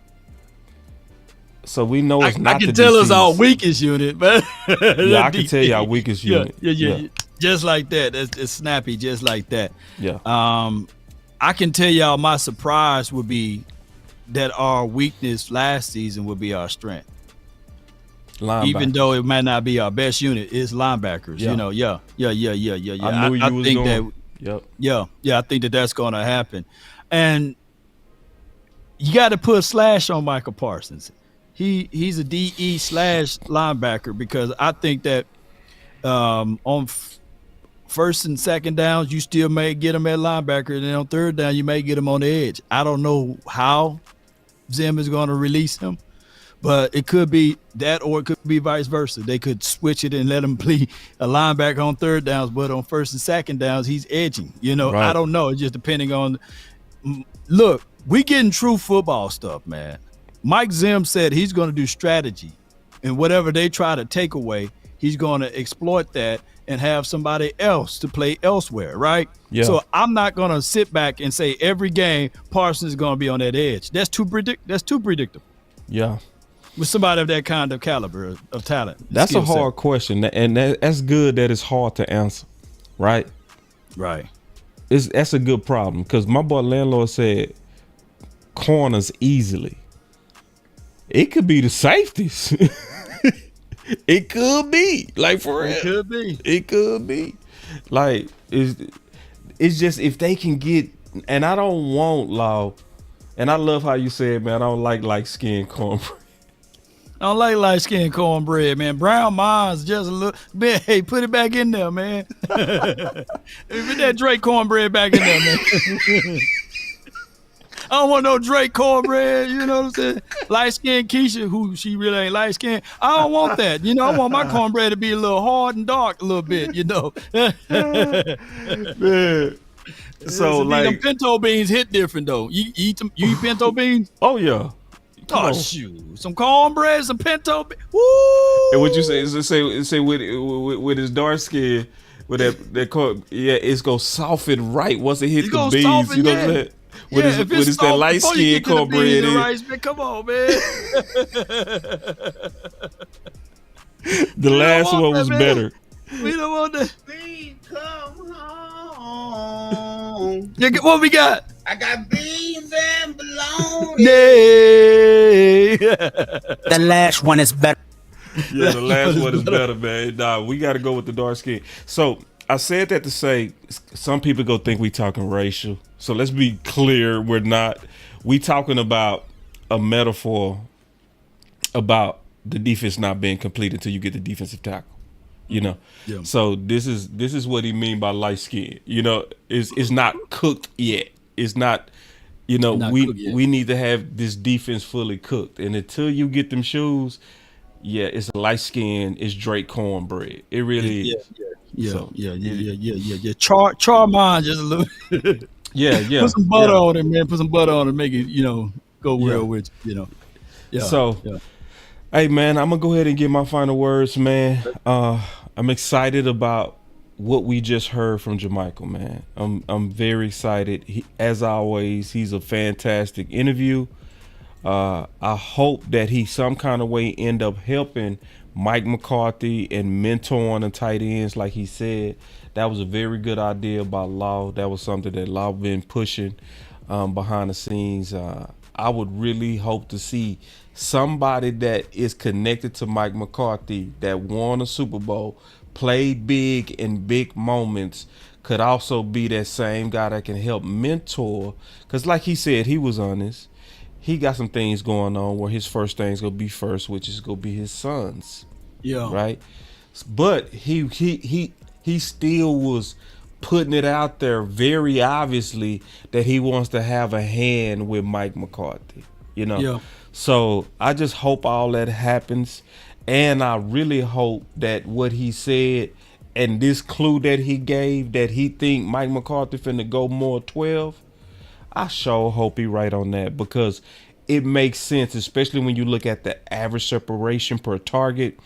Speaker 1: So we know it's not
Speaker 2: I can
Speaker 1: the
Speaker 2: tell
Speaker 1: DCs.
Speaker 2: us our weakest unit, but
Speaker 1: yeah, I can tell you our weakest unit.
Speaker 2: Yeah. Just like that. It's snappy, just like that.
Speaker 1: Yeah.
Speaker 2: I can tell y'all my surprise would be that our weakness last season would be our strength. Even though it might not be our best unit, it's linebackers.
Speaker 1: Yeah.
Speaker 2: You know, yeah.
Speaker 1: I knew you was
Speaker 2: think
Speaker 1: going.
Speaker 2: I think that's going to happen, and you got to put slash on Michael Parsons. He's a DE / linebacker, because I think that on first and second downs you still may get him at linebacker, and then on third down you may get him on the edge. I don't know how Zim is going to release him, but it could be that, or it could be vice versa. They could switch it and let him play a linebacker on third downs, but on first and second downs, he's edging. You know, I don't know. It's just depending on – look, we getting true football stuff, man. Mike Zim said he's going to do strategy, and whatever they try to take away, he's going to exploit that and have somebody else to play elsewhere, right?
Speaker 1: Yeah.
Speaker 2: So I'm not going to sit back and say every game Parsons is going to be on that edge. That's too predictable.
Speaker 1: Yeah.
Speaker 2: With somebody of that kind of caliber of talent.
Speaker 1: That's a hard question, and that's good that it's hard to answer, right?
Speaker 2: Right.
Speaker 1: That's a good problem because my boy Landlord said corners easily. It could be the safeties. It could be, like, for real. It could be. Like, it's just if they can get, and I don't want Law, and I love how you said, man, I don't like light-skinned cornbread.
Speaker 2: I don't like light-skinned cornbread, man. Brown mine's just a little bit. Hey, put it back in there, man. Put that Drake cornbread back in there, man. I don't want no Drake cornbread, you know what I'm saying? Light-skinned Keisha, who she really ain't light-skinned. I don't want that. You know, I want my cornbread to be a little hard and dark a little bit, you know.
Speaker 1: Man. So, like,
Speaker 2: them pinto beans hit different, though. You eat pinto beans?
Speaker 1: Oh, yeah.
Speaker 2: Shoot. Some cornbread, some pinto beans. Woo!
Speaker 1: And what you say with his dark skin, with that corn, yeah, it's gonna soften right once it hits the beans.
Speaker 2: Soften,
Speaker 1: you know what I'm saying? With his that light skin cornbread.
Speaker 2: Man, come on, man.
Speaker 1: The last one was better.
Speaker 2: We don't want that. Come home. What we got?
Speaker 3: I got beans and bologna.
Speaker 2: Yay!
Speaker 3: The last one is better.
Speaker 1: Yeah, the last one is better, man. Nah, we got to go with the dark skin. So I said that to say some people go think we talking racial. So let's be clear, we're not. We talking about a metaphor about the defense not being complete until you get the defensive tackle. You know,
Speaker 2: yeah.
Speaker 1: So this is what he mean by light skin. You know, it's not cooked yet. It's not. You know, we need to have this defense fully cooked, and until you get them shoes, yeah, it's light skin. It's Drake cornbread. It really is.
Speaker 2: Yeah. Char mine just a little.
Speaker 1: Yeah.
Speaker 2: Put some butter on it, man. Put some butter on it, make it, go well with, Yeah.
Speaker 1: So, hey, man, I'm gonna go ahead and get my final words, man. I'm excited about what we just heard from JerMichael, man. I'm very excited. As always, he's a fantastic interview. I hope that he some kind of way end up helping Mike McCarthy and mentoring the tight ends, like he said. That was a very good idea about Law. That was something that Law been pushing behind the scenes. I would really hope to see somebody that is connected to Mike McCarthy that won a Super Bowl, played big in big moments, could also be that same guy that can help mentor. Because like he said, he was honest. He got some things going on where his first thing's going to be first, which is going to be his sons.
Speaker 2: Yeah.
Speaker 1: Right? But he still was putting it out there very obviously that he wants to have a hand with Mike McCarthy,
Speaker 2: Yeah.
Speaker 1: So I just hope all that happens, and I really hope that what he said and this clue that he gave, that he think Mike McCarthy finna go more 12, I sure hope he right on that, because it makes sense, especially when you look at the average separation per target,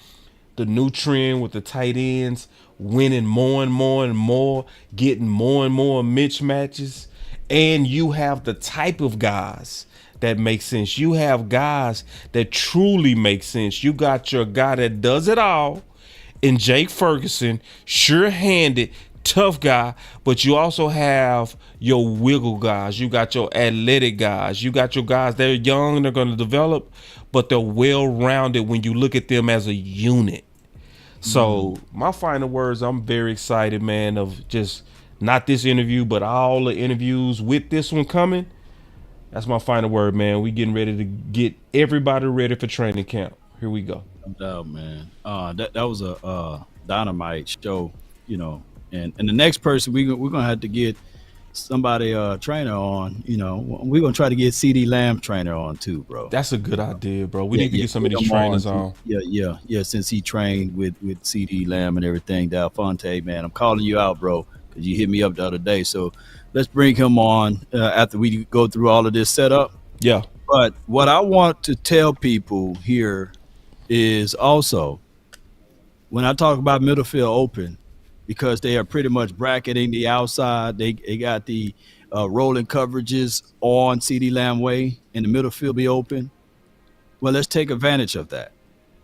Speaker 1: the new trend with the tight ends winning more and more and more, getting more and more mismatches, and you have the type of guys that make sense. You have guys that truly make sense. You got your guy that does it all in Jake Ferguson, sure-handed, tough guy, but you also have your wiggle guys. You got your athletic guys. You got your guys, they're young, they're going to develop, but they're well-rounded when you look at them as a unit. So my final words, I'm very excited, man, of just not this interview, but all the interviews with this one coming. That's my final word, man. We getting ready to get everybody ready for training camp. Here we go.
Speaker 2: No doubt, man. That was a dynamite show, and the next person we're gonna have to get somebody trainer on. We're gonna try to get CeeDee Lamb trainer on too, bro.
Speaker 1: That's a good idea, bro. We need to get some of these trainers on.
Speaker 2: Yeah. Since he trained with CeeDee Lamb and everything, Dalfonte, man, I'm calling you out, bro, because you hit me up the other day. So let's bring him on after we go through all of this setup.
Speaker 1: Yeah.
Speaker 2: But what I want to tell people here is also when I talk about middle field open, because they are pretty much bracketing the outside. They got the rolling coverages on CeeDee Lamb way, and the middle field be open. Well, let's take advantage of that.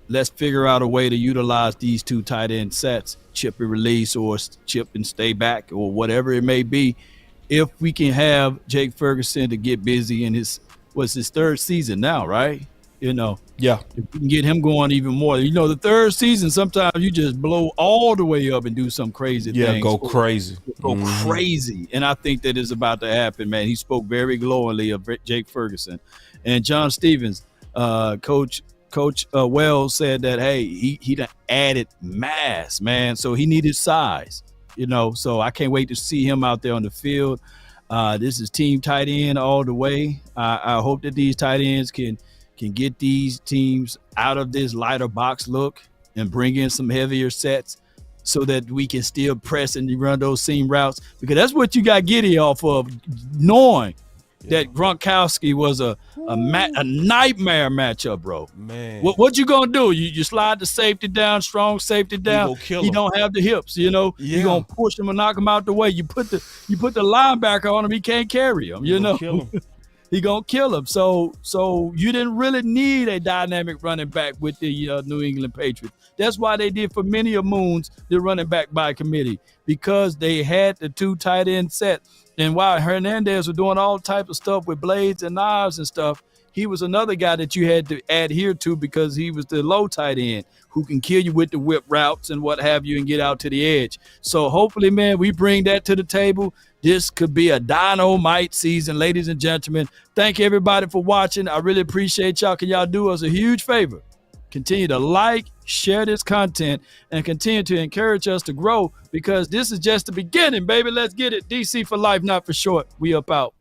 Speaker 2: Let's figure out a way to utilize these two tight end sets, chip and release or chip and stay back or whatever it may be. If we can have Jake Ferguson to get busy in his third season now, right?
Speaker 1: Yeah.
Speaker 2: If we can get him going even more. The third season, sometimes you just blow all the way up and do some crazy things.
Speaker 1: Yeah, go crazy.
Speaker 2: Go crazy. And I think that is about to happen, man. He spoke very glowingly of Jake Ferguson. And John Stevens, Coach Wells said that, hey, he done added mass, man. So he needed size, So I can't wait to see him out there on the field. This is team tight end all the way. I hope that these tight ends can get these teams out of this lighter box look and bring in some heavier sets so that we can still press and run those seam routes, because that's what you got Giddy off of, knowing that Gronkowski was a nightmare matchup, bro.
Speaker 1: Man,
Speaker 2: what you gonna do? You slide the safety down, strong safety down. He don't have the hips, You gonna push him and knock him out the way. You put the linebacker on him, he can't carry him.
Speaker 1: Kill him.
Speaker 2: He gonna kill him. So you didn't really need a dynamic running back with the New England Patriots. That's why they did for many of moons the running back by committee, because they had the two tight end set. And while Hernandez was doing all types of stuff with blades and knives and stuff, he was another guy that you had to adhere to, because he was the low tight end who can kill you with the whip routes and what have you and get out to the edge. So hopefully, man, we bring that to the table. This could be a dynamite season, ladies and gentlemen. Thank you, everybody, for watching. I really appreciate y'all. Can y'all do us a huge favor? Continue to like, share this content, and continue to encourage us to grow, because this is just the beginning, baby. Let's get it. DC for life, not for short. We up out.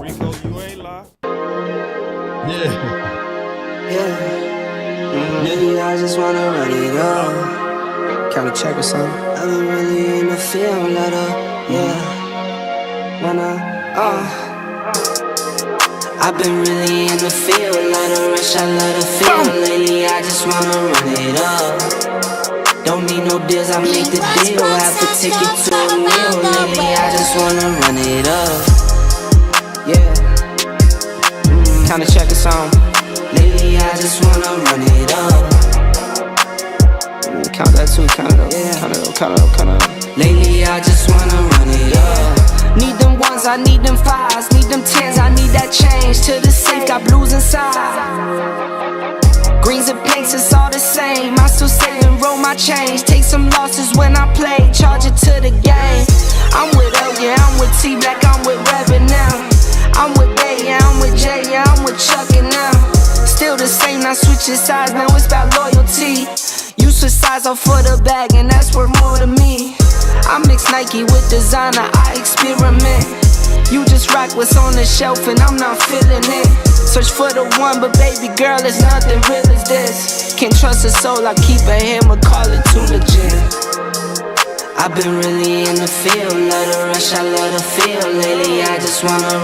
Speaker 1: Rico, you ain't lie.
Speaker 6: Maybe I just wanna run it up. Can we check or something? I've been really in the field, let up. I've been really in the field, let her rush, I let her feel. Lately I just wanna run it up. Don't need no deals, I make the deal. Have to take it to a meal. Lately I just wanna run it up. Kinda check a song. Lately I just wanna run it up. Count that too, count it up. Lately I just wanna run it up. Need them ones, I need them fives, need them tens, I need that change. To the safe, got blues inside. Greens and pinks, it's all the same. I still save and roll my change. Take some losses when I play, charge it to the game. I'm with L, yeah, I'm with T Black, I'm with Reverend now. I'm with Bay, yeah, I'm with Jay, yeah, I'm with Chuck and now. Still the same, not switching sides, now it's about loyalty. You switch sides off for the bag, and that's worth more to me. I mix Nike with designer, I experiment. You just rock what's on the shelf, and I'm not feeling it. Search for the one, but baby girl, it's nothing real as this. Can't trust a soul, I keep a hammer, call it too legit. I've been really in the field, let her rush, I let her feel. Lately I just wanna